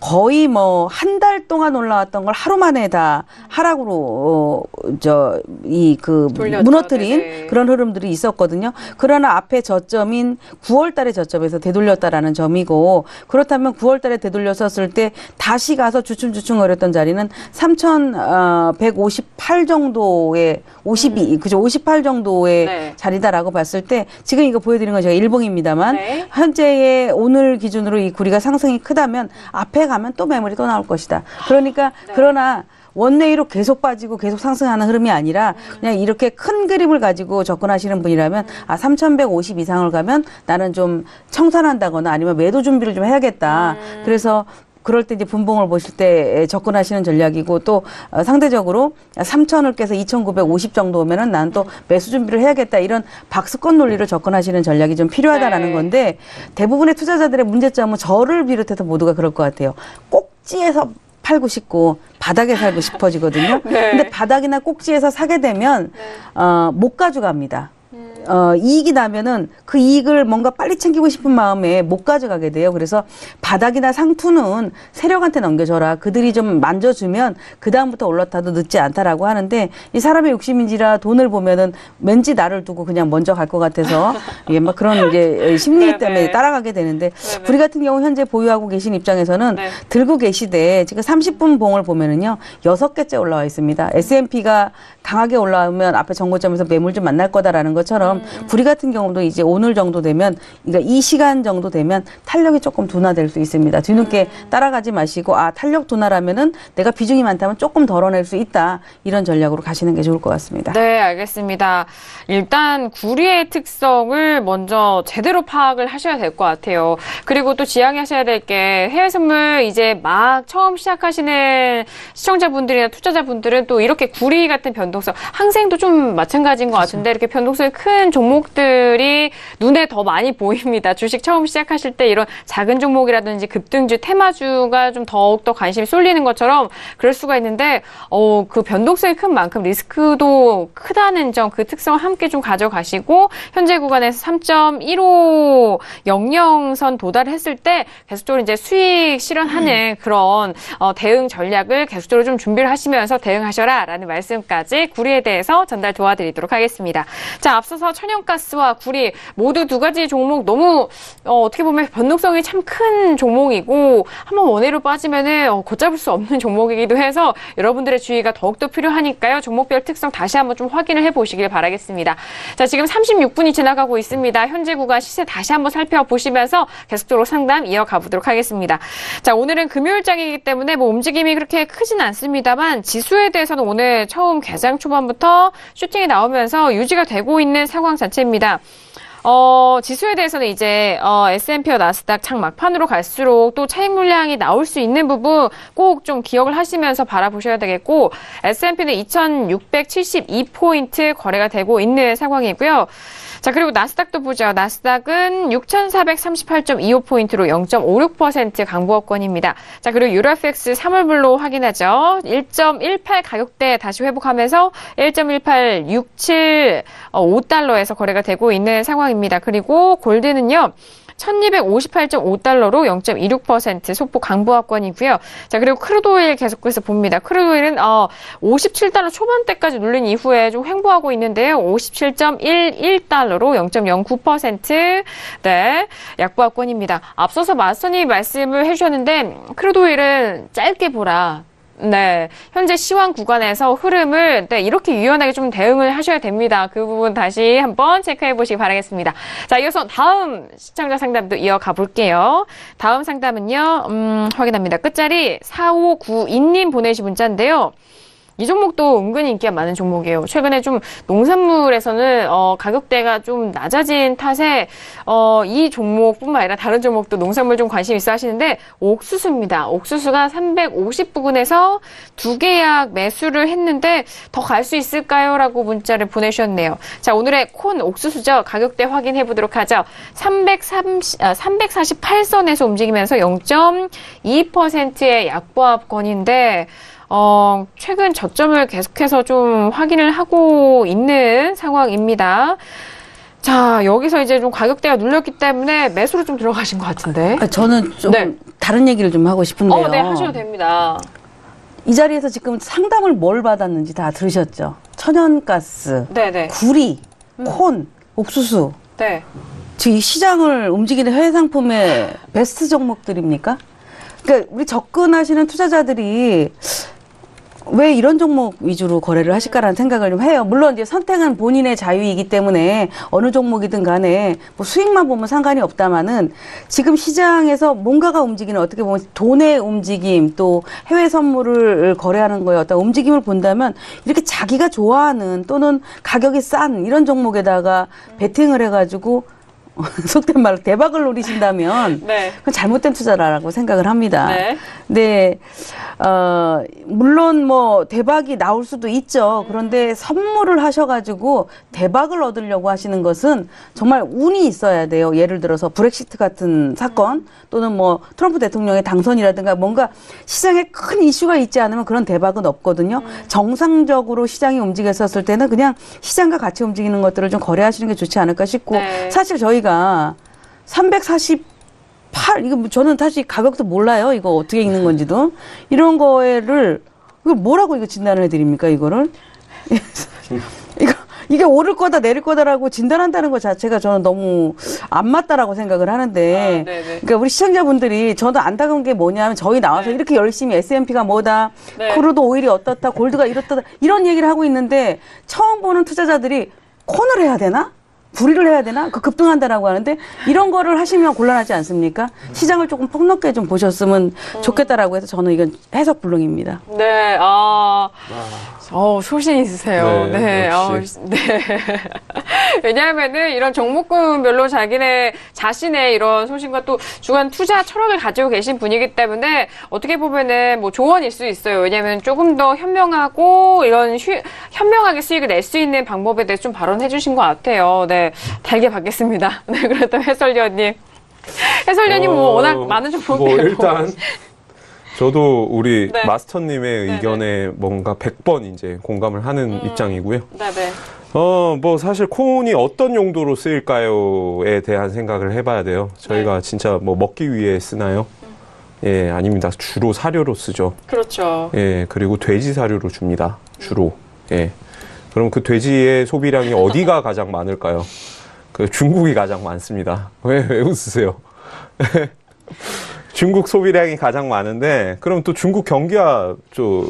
거의 뭐 한 달 동안 올라왔던 걸 하루 만에 다 하락으로 돌렸죠. 무너뜨린 네네. 그런 흐름들이 있었거든요. 그러나 앞에 저점인 9월 달의 저점에서 되돌렸다라는 점이고 그렇다면 9월 달에 되돌렸었을 때 다시 가서 주춤주춤거렸던 자리는 3,158 정도의 58 정도의 네. 자리다라고 봤을 때 지금 이거 보여드린 건 제가 일봉입니다만 네. 현재의 오늘 기준으로 이 구리가 상승이 크다면 앞에 가면 또 매물이 또 나올 것이다. 그러니까 그러나 원내위로 계속 빠지고 계속 상승하는 흐름이 아니라 그냥 이렇게 큰 그림을 가지고 접근하시는 분이라면 3,150 이상을 가면 나는 좀 청산한다거나 아니면 매도 준비를 좀 해야겠다. 그래서 그럴 때 이제 분봉을 보실 때 접근하시는 전략이고 또 상대적으로 3,000을 깨서 2,950 정도 오면은 난 또 매수 준비를 해야겠다 이런 박스권 논리로 접근하시는 전략이 좀 필요하다라는 네. 건데 대부분의 투자자들의 문제점은 저를 비롯해서 모두가 그럴 것 같아요. 꼭지에서 팔고 싶고 바닥에 살고 싶어지거든요. 네. 근데 바닥이나 꼭지에서 사게 되면 못 가져갑니다. 이익이 나면은 그 이익을 뭔가 빨리 챙기고 싶은 마음에 못 가져가게 돼요. 그래서 바닥이나 상투는 세력한테 넘겨줘라. 그들이 좀 만져주면 그 다음부터 올라타도 늦지 않다라고 하는데 이 사람의 욕심인지라 돈을 보면은 왠지 나를 두고 그냥 먼저 갈 것 같아서 이게 막 그런 이제 심리 네네. 때문에 따라가게 되는데 네네. 우리 같은 경우 현재 보유하고 계신 입장에서는 네. 들고 계시되 지금 30분 봉을 보면은요 6개째 올라와 있습니다. S&P가 강하게 올라오면 앞에 정고점에서 매물 좀 만날 거다라는 것처럼 구리 같은 경우도 이제 오늘 정도 되면 그러니까 이 시간 정도 되면 탄력이 조금 둔화될 수 있습니다. 뒤늦게 따라가지 마시고 탄력 둔화라면은 내가 비중이 많다면 조금 덜어낼 수 있다. 이런 전략으로 가시는 게 좋을 것 같습니다. 네, 알겠습니다. 일단 구리의 특성을 먼저 제대로 파악을 하셔야 될 것 같아요. 그리고 또 지양하셔야 될 게 해외 선물 이제 막 처음 시작하시는 시청자분들이나 투자자분들은 또 이렇게 구리 같은 변동성, 항생도 좀 마찬가지인 것 같은데 이렇게 변동성이 큰 종목들이 눈에 더 많이 보입니다. 주식 처음 시작하실 때 이런 작은 종목이라든지 급등주, 테마주가 좀 더욱더 관심이 쏠리는 것처럼 그럴 수가 있는데 그 변동성이 큰 만큼 리스크도 크다는 점, 그 특성을 함께 좀 가져가시고 현재 구간에서 3.1500선 도달했을 때 계속적으로 이제 수익 실현하는 그런 대응 전략을 계속적으로 좀 준비를 하시면서 대응하셔라라는 말씀까지 구리에 대해서 전달 도와드리도록 하겠습니다. 자, 앞서서 천연가스와 구리 모두 두 가지 종목 너무 어떻게 보면 변동성이 참 큰 종목이고 한번 원회로 빠지면은 걷잡을 수 없는 종목이기도 해서 여러분들의 주의가 더욱더 필요하니까요. 종목별 특성 다시 한번 좀 확인을 해보시길 바라겠습니다. 자, 지금 36분이 지나가고 있습니다. 현재 구간 시세 다시 한번 살펴보시면서 계속적으로 상담 이어가 보도록 하겠습니다. 자, 오늘은 금요일장이기 때문에 뭐 움직임이 그렇게 크진 않습니다만 지수에 대해서는 오늘 처음 개장 초반부터 슈팅이 나오면서 유지가 되고 있는 상황 자체입니다. 지수에 대해서는 이제 S&P와 나스닥 장 막판으로 갈수록 또 차익 물량이 나올 수 있는 부분 꼭 좀 기억을 하시면서 바라보셔야 되겠고 S&P는 2,672포인트 거래가 되고 있는 상황이고요. 자, 그리고 나스닥도 보죠. 나스닥은 6,438.25포인트로 0.56% 강보합권입니다. 자, 그리고 유로FX 3월블로 확인하죠. 1.18 가격대 다시 회복하면서 1.18675달러에서 거래가 되고 있는 상황입니다. 그리고 골드는요. 1258.5달러로 0.26% 소폭 강보합권이고요. 자, 그리고 크루드오일 계속해서 봅니다. 크루드오일은 57달러 초반대까지 눌린 이후에 좀 횡보하고 있는데요. 57.11달러로 0.09% 네, 약보합권입니다. 앞서서 마스터님이 말씀을 해주셨는데 크루드오일은 짧게 보라. 네, 현재 시황 구간에서 흐름을 이렇게 유연하게 좀 대응을 하셔야 됩니다. 그 부분 다시 한번 체크해 보시기 바라겠습니다. 자, 이어서 다음 시청자 상담도 이어가 볼게요. 다음 상담은요, 확인합니다. 끝자리 4592님 보내신 문자인데요. 이 종목도 은근히 인기가 많은 종목이에요. 최근에 좀 농산물에서는 가격대가 좀 낮아진 탓에 이 종목뿐만 아니라 다른 종목도 농산물 좀 관심 있어 하시는데 옥수수입니다. 옥수수가 350 부근에서 두 계약 매수를 했는데 더 갈 수 있을까요? 라고 문자를 보내주셨네요. 자, 오늘의 콘 옥수수죠. 가격대 확인해 보도록 하죠. 348선에서 움직이면서 0.2%의 약보합권인데 최근 저점을 계속해서 좀 확인을 하고 있는 상황입니다. 자, 여기서 이제 좀 가격대가 눌렸기 때문에 매수로 좀 들어가신 것 같은데. 저는 좀 다른 얘기를 좀 하고 싶은데요. 네, 하셔도 됩니다. 이 자리에서 지금 상담을 뭘 받았는지 다 들으셨죠? 천연가스, 네네. 구리, 콘, 옥수수. 네. 지금 이 시장을 움직이는 해외 상품의 베스트 종목들입니까? 그러니까 우리 접근하시는 투자자들이 왜 이런 종목 위주로 거래를 하실까라는 생각을 좀 해요. 물론 이제 선택은 본인의 자유이기 때문에 어느 종목이든 간에 뭐 수익만 보면 상관이 없다마는 지금 시장에서 뭔가가 움직이는 어떻게 보면 돈의 움직임 또 해외 선물을 거래하는 거에 어떤 움직임을 본다면 이렇게 자기가 좋아하는 또는 가격이 싼 이런 종목에다가 베팅을 해가지고 속된 말로 대박을 노리신다면 네. 그건 잘못된 투자라고 생각을 합니다. 네. 네, 물론 뭐 대박이 나올 수도 있죠. 그런데 선물을 하셔가지고 대박을 얻으려고 하시는 것은 정말 운이 있어야 돼요. 예를 들어서 브렉시트 같은 사건 또는 뭐 트럼프 대통령의 당선이라든가 뭔가 시장에 큰 이슈가 있지 않으면 그런 대박은 없거든요. 정상적으로 시장이 움직였었을 때는 그냥 시장과 같이 움직이는 것들을 좀 거래하시는 게 좋지 않을까 싶고 네. 사실 저희가 348 이거 저는 사실 가격도 몰라요. 이거 어떻게 읽는 건지도 이런 거를 이거 뭐라고 이거 진단을 해드립니까 이거를 이게 오를 거다 내릴 거다라고 진단한다는 것 자체가 저는 너무 안 맞다라고 생각을 하는데 그러니까 우리 시청자분들이 저도 안타까운 게 뭐냐면 저희 나와서 이렇게 열심히 S&P가 뭐다 크루드 오일이 어떻다 골드가 이렇다 이런 얘기를 하고 있는데 처음 보는 투자자들이 콘을 해야 되나? 구리를 해야 되나? 그 급등한다라고 하는데 이런 거를 하시면 곤란하지 않습니까? 시장을 조금 폭넓게 좀 보셨으면 좋겠다라고 해서 저는 이건 해석 불능입니다. 네, 소신 있으세요. 네, 네. 왜냐하면은 이런 종목군별로 자신의 이런 소신과 또 주간 투자 철학을 가지고 계신 분이기 때문에 어떻게 보면은 뭐 조언일 수 있어요. 왜냐하면 조금 더 현명하고 현명하게 수익을 낼 수 있는 방법에 대해서 좀 발언해 주신 것 같아요. 네. 달게 받겠습니다. 네, 그렇다면 해설위원님. 해설위원님 워낙 많은 종목들. 뭐 일단 저도 우리 마스터님의 의견에 뭔가 100번 이제 공감을 하는 입장이고요. 네네. 뭐 사실 콘이 어떤 용도로 쓰일까요에 대한 생각을 해봐야 돼요. 저희가 진짜 뭐 먹기 위해 쓰나요? 예, 아닙니다. 주로 사료로 쓰죠. 그렇죠. 예, 그리고 돼지 사료로 줍니다. 주로. 예. 그럼 그 돼지의 소비량이 어디가 가장 많을까요? 그 중국이 가장 많습니다. 왜 웃으세요? 중국 소비량이 가장 많은데, 그럼 또 중국 경기와 좀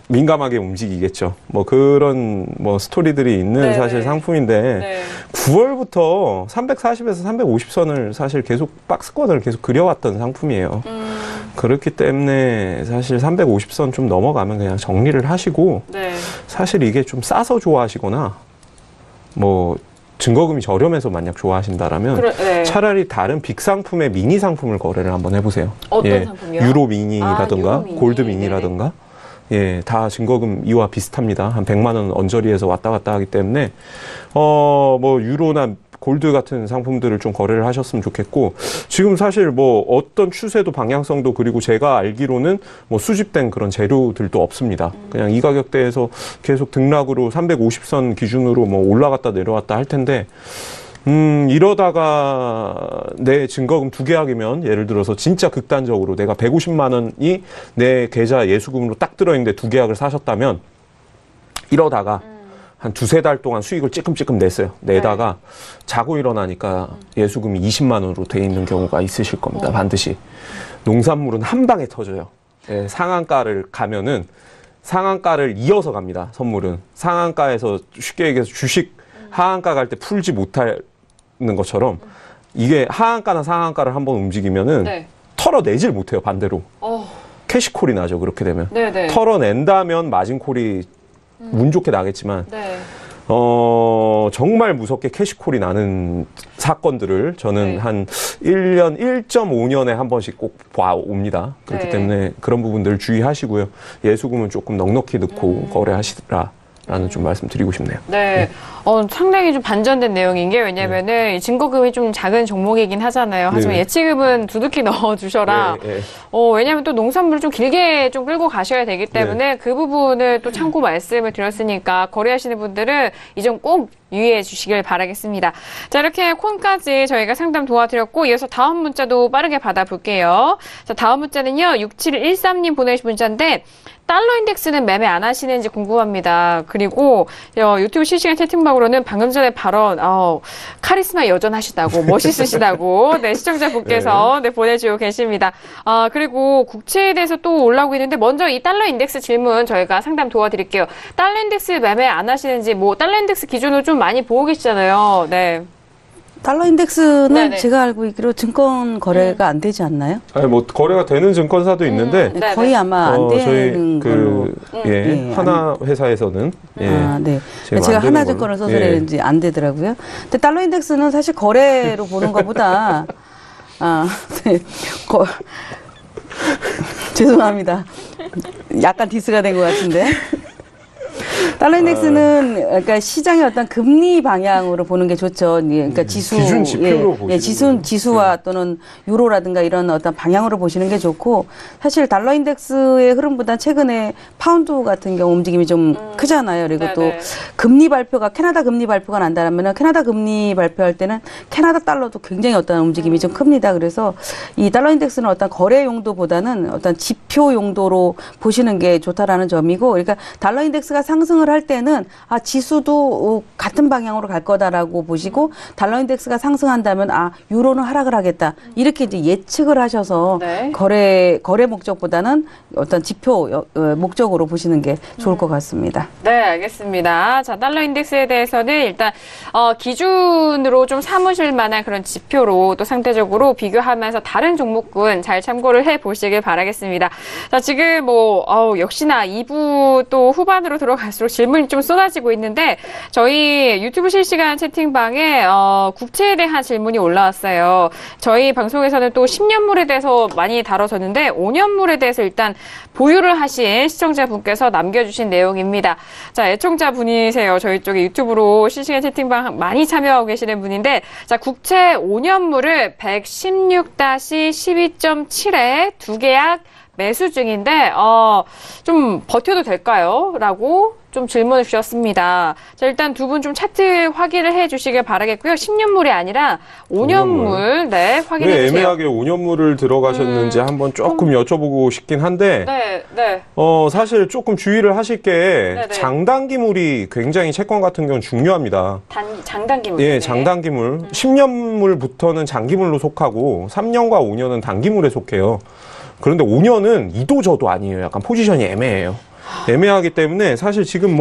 민감하게 움직이겠죠. 뭐 그런 뭐 스토리들이 있는 사실 상품인데, 9월부터 340에서 350선을 사실 계속 박스권을 계속 그려왔던 상품이에요. 그렇기 때문에 사실 350선 좀 넘어가면 그냥 정리를 하시고, 사실 이게 좀 싸서 좋아하시거나, 뭐, 증거금이 저렴해서 만약 좋아하신다라면 차라리 다른 빅 상품의 미니 상품을 거래를 한번 해보세요. 어떤 상품이요? 유로 미니라든가 유로 미니. 골드 미니라든가 예, 다 증거금 이와 비슷합니다. 한 100만 원 언저리에서 왔다 갔다 하기 때문에 뭐 유로나 골드 같은 상품들을 좀 거래를 하셨으면 좋겠고, 지금 사실 뭐 어떤 추세도 방향성도, 그리고 제가 알기로는 뭐 수집된 그런 재료들도 없습니다. 그냥 이 가격대에서 계속 등락으로 350선 기준으로 뭐 올라갔다 내려왔다 할 텐데, 이러다가 내 증거금 2계약이면 예를 들어서 진짜 극단적으로 내가 150만 원이 내 계좌 예수금으로 딱 들어있는데 2계약을 사셨다면 이러다가 한 2-3달 동안 수익을 찔끔찔끔 냈어요. 내다가 자고 일어나니까 예수금이 20만 원으로 돼 있는 경우가 있으실 겁니다. 반드시. 농산물은 한 방에 터져요. 예, 상한가를 가면은 상한가를 이어서 갑니다. 선물은. 상한가에서 쉽게 얘기해서 주식 하한가 갈 때 풀지 못하는 것처럼 이게 하한가나 상한가를 한번 움직이면은 털어내질 못해요. 반대로. 캐시콜이 나죠. 그렇게 되면. 털어낸다면 마진콜이 운 좋게 나겠지만 정말 무섭게 캐시콜이 나는 사건들을 저는 한 1년, 1.5년에 한 번씩 꼭 봐옵니다. 그렇기 때문에 그런 부분들 주의하시고요. 예수금은 조금 넉넉히 넣고 거래하시라. 라는 좀 말씀드리고 싶네요. 네. 상당히 좀 반전된 내용인 게 왜냐면은 증거금이 좀 작은 종목이긴 하잖아요. 하지만 예치금은 두둑히 넣어주셔라. 왜냐면 또 농산물을 좀 길게 좀 끌고 가셔야 되기 때문에 그 부분을 또 참고 말씀을 드렸으니까 거래하시는 분들은 이 점 꼭 유의해 주시길 바라겠습니다. 자, 이렇게 콘까지 저희가 상담 도와드렸고 이어서 다음 문자도 빠르게 받아볼게요. 자, 다음 문자는요. 6713님 보내주신 문자인데 달러 인덱스는 매매 안 하시는지 궁금합니다. 그리고 유튜브 실시간 채팅방으로는 방금 전에 발언 카리스마 여전하시다고 멋있으시다고 시청자분께서 보내주고 계십니다. 그리고 국채에 대해서 또 올라오고 있는데 먼저 이 달러 인덱스 질문 저희가 상담 도와드릴게요. 달러 인덱스 매매 안 하시는지 달러 인덱스 기준으로 좀 많이 보고 계시잖아요. 네. 달러 인덱스는 제가 알고 있기로 증권 거래가 안 되지 않나요? 아니, 거래가 되는 증권사도 있는데 거의 아마 안 되는 걸로. 하나 회사에서는 제가 하나증권을 써서 그런지 안 되더라고요. 근데 달러 인덱스는 사실 거래로 보는 것보다 죄송합니다. 약간 디스가 된 것 같은데. 달러 인덱스는 그러니까 시장의 어떤 금리 방향으로 보는 게 좋죠. 그러니까 지수, 기준 지표로 보시는 지수와 또는 유로라든가 이런 어떤 방향으로 보시는 게 좋고 사실 달러 인덱스의 흐름보다 최근에 파운드 같은 경우 움직임이 좀 크잖아요. 그리고 또 금리 발표가 캐나다 금리 발표가 난다라면 캐나다 금리 발표할 때는 캐나다 달러도 굉장히 어떤 움직임이 좀 큽니다. 그래서 이 달러 인덱스는 어떤 거래 용도보다는 어떤 지표 용도로 보시는 게 좋다라는 점이고, 그러니까 달러 인덱스가 상승을 할 때는 지수도 같은 방향으로 갈 거다라고 보시고 달러 인덱스가 상승한다면 유로는 하락을 하겠다 이렇게 이제 예측을 하셔서 거래 목적보다는 어떤 지표 목적으로 보시는 게 좋을 것 같습니다. 네, 알겠습니다. 자, 달러 인덱스에 대해서는 일단 기준으로 좀 삼으실 만한 그런 지표로 또 상대적으로 비교하면서 다른 종목군 잘 참고를 해 보시길 바라겠습니다. 자, 지금 역시나 2부 또 후반으로 들어갈수록 질문이 좀 쏟아지고 있는데 저희 유튜브 실시간 채팅방에 국채에 대한 질문이 올라왔어요. 저희 방송에서는 또 10년물에 대해서 많이 다뤄졌는데 5년물에 대해서 일단 보유를 하신 시청자분께서 남겨주신 내용입니다. 자, 애청자분이세요. 저희 쪽에 유튜브로 실시간 채팅방 많이 참여하고 계시는 분인데 자, 국채 5년물을 116-12.7에 2계약 매수 중인데 좀 버텨도 될까요? 라고 좀 질문을 주셨습니다. 자, 일단 두 분 좀 차트 확인을 해 주시길 바라겠고요. 10년물이 아니라 5년물 확인해 주세요. 왜 애매하게 5년물을 들어가셨는지 한번 조금 여쭤보고 싶긴 한데 사실 조금 주의를 하실 게 장단기물이 굉장히 채권 같은 경우는 중요합니다. 장단기물. 예, 장단기물. 10년물부터는 장기물로 속하고 3년과 5년은 단기물에 속해요. 그런데 5년은 이도저도 아니에요. 약간 포지션이 애매해요. 애매하기 때문에 사실 지금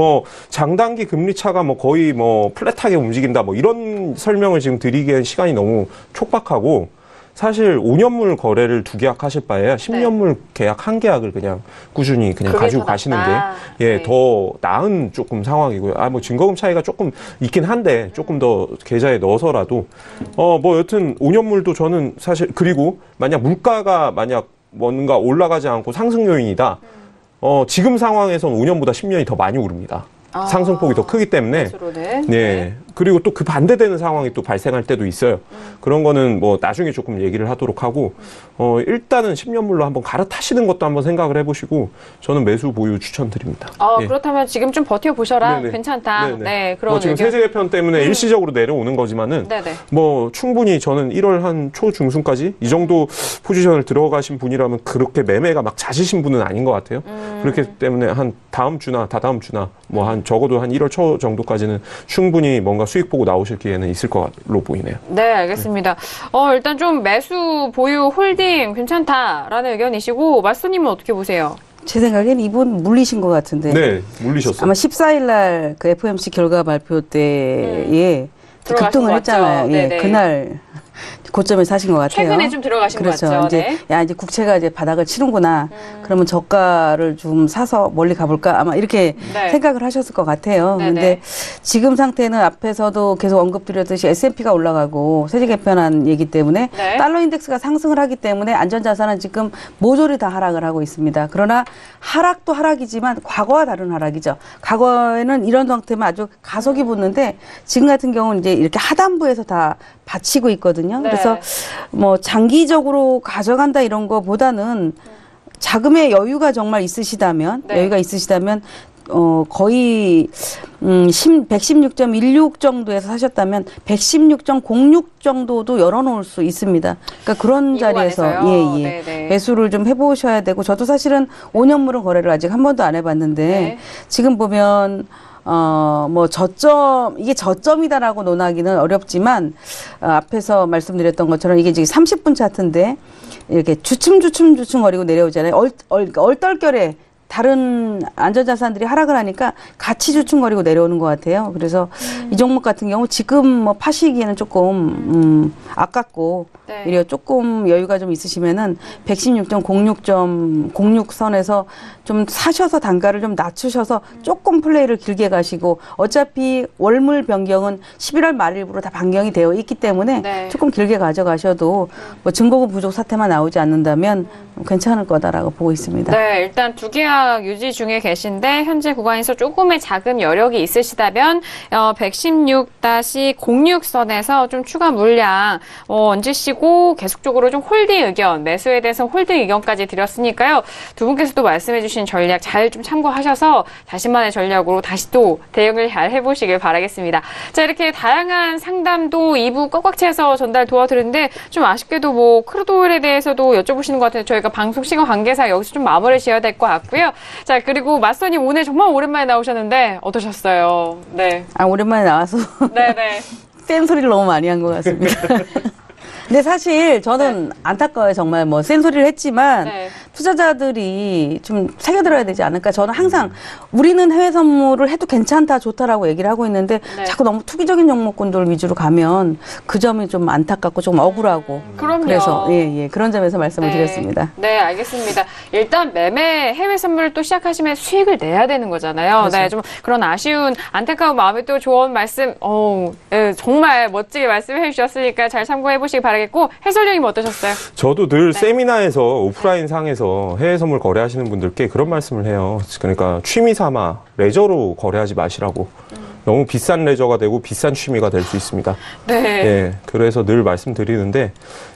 장단기 금리 차가 거의 플랫하게 움직인다 이런 설명을 지금 드리기엔 시간이 너무 촉박하고 사실 5년물 거래를 2계약 하실 바에야 10년물 계약 1계약을 그냥 꾸준히 그냥 가지고 가시는 게 더 나은 조금 상황이고요. 증거금 차이가 조금 있긴 한데 조금 더 계좌에 넣어서라도 여튼 5년물도 저는 사실 그리고 만약 물가가 뭔가 올라가지 않고 상승 요인이다. 지금 상황에서는 5년보다 10년이 더 많이 오릅니다. 상승폭이 더 크기 때문에 그리고 또 그 반대되는 상황이 또 발생할 때도 있어요. 그런 거는 뭐 나중에 조금 얘기를 하도록 하고, 일단은 10년물로 한번 갈아타시는 것도 한번 생각을 해보시고, 저는 매수 보유 추천드립니다. 예. 그렇다면 지금 좀 버텨보셔라. 네네. 괜찮다. 네네. 네, 그런 뭐 지금 의견. 세제 개편 때문에 일시적으로 내려오는 거지만은, 네네. 뭐 충분히 저는 1월 한 초중순까지 이 정도 포지션을 들어가신 분이라면 그렇게 매매가 막 잦으신 분은 아닌 것 같아요. 그렇기 때문에 한 다음 주나 다다음 주나 뭐 한 적어도 한 1월 초 정도까지는 충분히 뭔가 수익 보고 나오실 기회는 있을 걸로 보이네요. 네, 알겠습니다. 일단 좀 매수, 보유, 홀딩 괜찮다라는 의견이시고, 마스터님은 어떻게 보세요? 제 생각엔 이분 물리신 것 같은데. 네, 물리셨어요. 아마 14일 날 그 FOMC 결과 발표 때에 들어가신 급등을 것 했잖아요. 같죠? 예, 네네. 그날 고점에 사신 것 같아요. 최근에 좀 들어가신 그렇죠. 것 같죠? 이제 이제 국채가 이제 바닥을 치는구나. 그러면 저가를 좀 사서 멀리 가볼까? 아마 이렇게 네. 생각을 하셨을 것 같아요. 네네. 근데 지금 상태는 앞에서도 계속 언급드렸듯이 S&P가 올라가고 세제 개편한 얘기 때문에 네. 달러 인덱스가 상승을 하기 때문에 안전자산은 지금 모조리 다 하락을 하고 있습니다. 그러나 하락도 하락이지만 과거와 다른 하락이죠. 과거에는 이런 상태면 아주 가속이 붙는데 지금 같은 경우는 이제 이렇게 하단부에서 다 받치고 있거든요. 네. 그래서 뭐 장기적으로 가져간다 이런 거보다는 자금의 여유가 정말 있으시다면 네. 여유가 있으시다면 거의 116.16 정도에서 사셨다면 116.06 정도도 열어놓을 수 있습니다. 그러니까 그런 이 자리에서 구간에서요? 예. 네네. 매수를 좀 해보셔야 되고 저도 사실은 5년물은 거래를 아직 한 번도 안 해봤는데 네. 지금 보면 뭐 이게 저점이다라고 논하기는 어렵지만, 앞에서 말씀드렸던 것처럼 이게 지금 30분 차트인데, 이렇게 주춤 거리고 내려오잖아요. 얼떨결에 다른 안전자산들이 하락을 하니까 같이 주춤거리고 내려오는 것 같아요. 그래서 이 종목 같은 경우 지금 뭐 파시기에는 조금, 아깝고, 네. 이래 조금 여유가 좀 있으시면은 116.06 선에서 좀 사셔서 단가를 좀 낮추셔서 조금 플레이를 길게 가시고 어차피 월물 변경은 11월 말일부로 다 변경이 되어 있기 때문에 네. 조금 길게 가져가셔도 뭐 증거금 부족 사태만 나오지 않는다면 괜찮을 거다라고 보고 있습니다. 네, 일단 두 계약 유지 중에 계신데 현재 구간에서 조금의 자금 여력이 있으시다면 116-06선에서 좀 추가 물량 얹으시고 계속적으로 좀 홀딩 의견, 매수에 대해서 홀딩 의견까지 드렸으니까요. 두 분께서도 말씀해주신 전략 잘 좀 참고하셔서 자신만의 전략으로 다시 또 대응을 잘 해보시길 바라겠습니다. 자, 이렇게 다양한 상담도 2부 꽉꽉 채워서 전달 도와드렸는데 좀 아쉽게도 뭐 크루드오일에 대해서도 여쭤보시는 것 같아요. 저희가 방송 시간 관계상 여기서 좀 마무리 지어야 될 것 같고요. 자, 그리고 마스터님 오늘 정말 오랜만에 나오셨는데 어떠셨어요? 네. 오랜만에 나와서 네네. 센 소리를 너무 많이 한 것 같습니다. 근데 사실 저는 안타까워요. 정말 뭐 센 소리를 했지만 네. 투자자들이 좀 새겨들어야 되지 않을까. 저는 항상 우리는 해외 선물을 해도 괜찮다, 좋다라고 얘기를 하고 있는데 네. 자꾸 너무 투기적인 종목군들 위주로 가면 그 점이 좀 안타깝고 좀 억울하고. 그럼요. 그래서 그런 점에서 말씀을 드렸습니다. 네, 알겠습니다. 일단 매매 해외 선물을 또 시작하시면 수익을 내야 되는 거잖아요. 그렇죠. 네, 좀 그런 아쉬운 안타까운 마음에 또 좋은 말씀, 네, 정말 멋지게 말씀해 주셨으니까 잘 참고해 보시기 바라겠고 해설위원님 어떠셨어요? 저도 늘 세미나에서 오프라인 상에서 해외 선물 거래하시는 분들께 그런 말씀을 해요. 그러니까 취미 삼아 레저로 거래하지 마시라고. 너무 비싼 레저가 되고 비싼 취미가 될 수 있습니다. 네. 예, 그래서 늘 말씀드리는데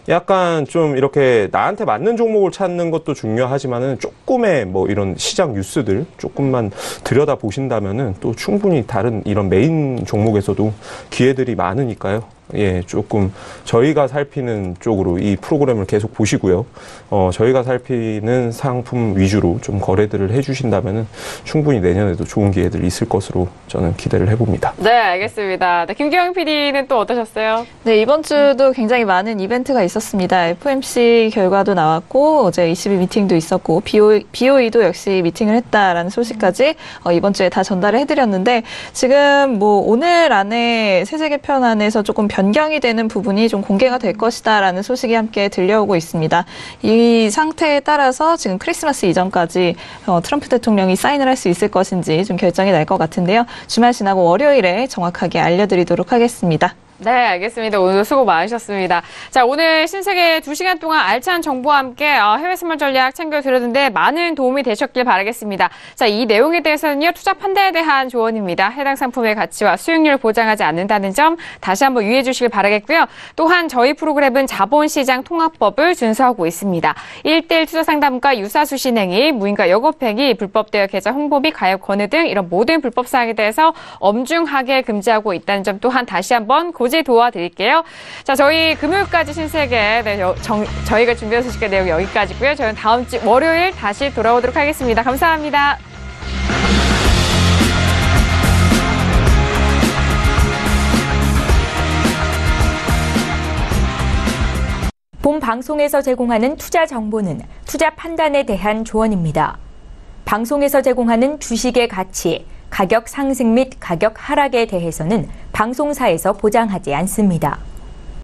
약간 좀 이렇게 나한테 맞는 종목을 찾는 것도 중요하지만은 조금의 뭐 이런 시장 뉴스들 조금만 들여다 보신다면은 또 충분히 다른 이런 메인 종목에서도 기회들이 많으니까요. 예, 조금 저희가 살피는 쪽으로 이 프로그램을 계속 보시고요. 저희가 살피는 상품 위주로 좀 거래들을 해주신다면은 충분히 내년에도 좋은 기회들이 있을 것으로 저는 기대를 해봅니다. 네, 알겠습니다. 네, 김기영 PD는 또 어떠셨어요? 네, 이번 주도 굉장히 많은 이벤트가 있었습니다. FOMC 결과도 나왔고 어제 ECB 미팅도 있었고 BOE도 역시 미팅을 했다라는 소식까지 이번 주에 다 전달을 해드렸는데 지금 뭐 오늘 안에 세제 개편안에서 조금 변경이 되는 부분이 좀 공개가 될 것이다라는 소식이 함께 들려오고 있습니다. 이 상태에 따라서 지금 크리스마스 이전까지 트럼프 대통령이 사인을 할 수 있을 것인지 좀 결정이 날 것 같은데요. 주말 지나고 월요일에 정확하게 알려드리도록 하겠습니다. 네, 알겠습니다. 오늘 수고 많으셨습니다. 자, 오늘 신세계 2시간 동안 알찬 정보와 함께 해외 선물 전략 챙겨드렸는데 많은 도움이 되셨길 바라겠습니다. 자, 이 내용에 대해서는요, 투자 판단에 대한 조언입니다. 해당 상품의 가치와 수익률을 보장하지 않는다는 점 다시 한번 유의해 주시길 바라겠고요. 또한 저희 프로그램은 자본시장 통합법을 준수하고 있습니다. 1:1 투자 상담과 유사수신행위, 무인가 역업행위, 불법 대여 계좌 홍보 및 가입 권유 등 이런 모든 불법 사항에 대해서 엄중하게 금지하고 있다는 점 또한 다시 한번 고지 도와드릴게요. 자, 저희 금요일까지 신세계 저희가 준비한 소식의 내용 여기까지고요. 저희는 다음 주 월요일 다시 돌아오도록 하겠습니다. 감사합니다. 본 방송에서 제공하는 투자 정보는 투자 판단에 대한 조언입니다. 방송에서 제공하는 주식의 가치, 가격 상승 및 가격 하락에 대해서는 방송사에서 보장하지 않습니다.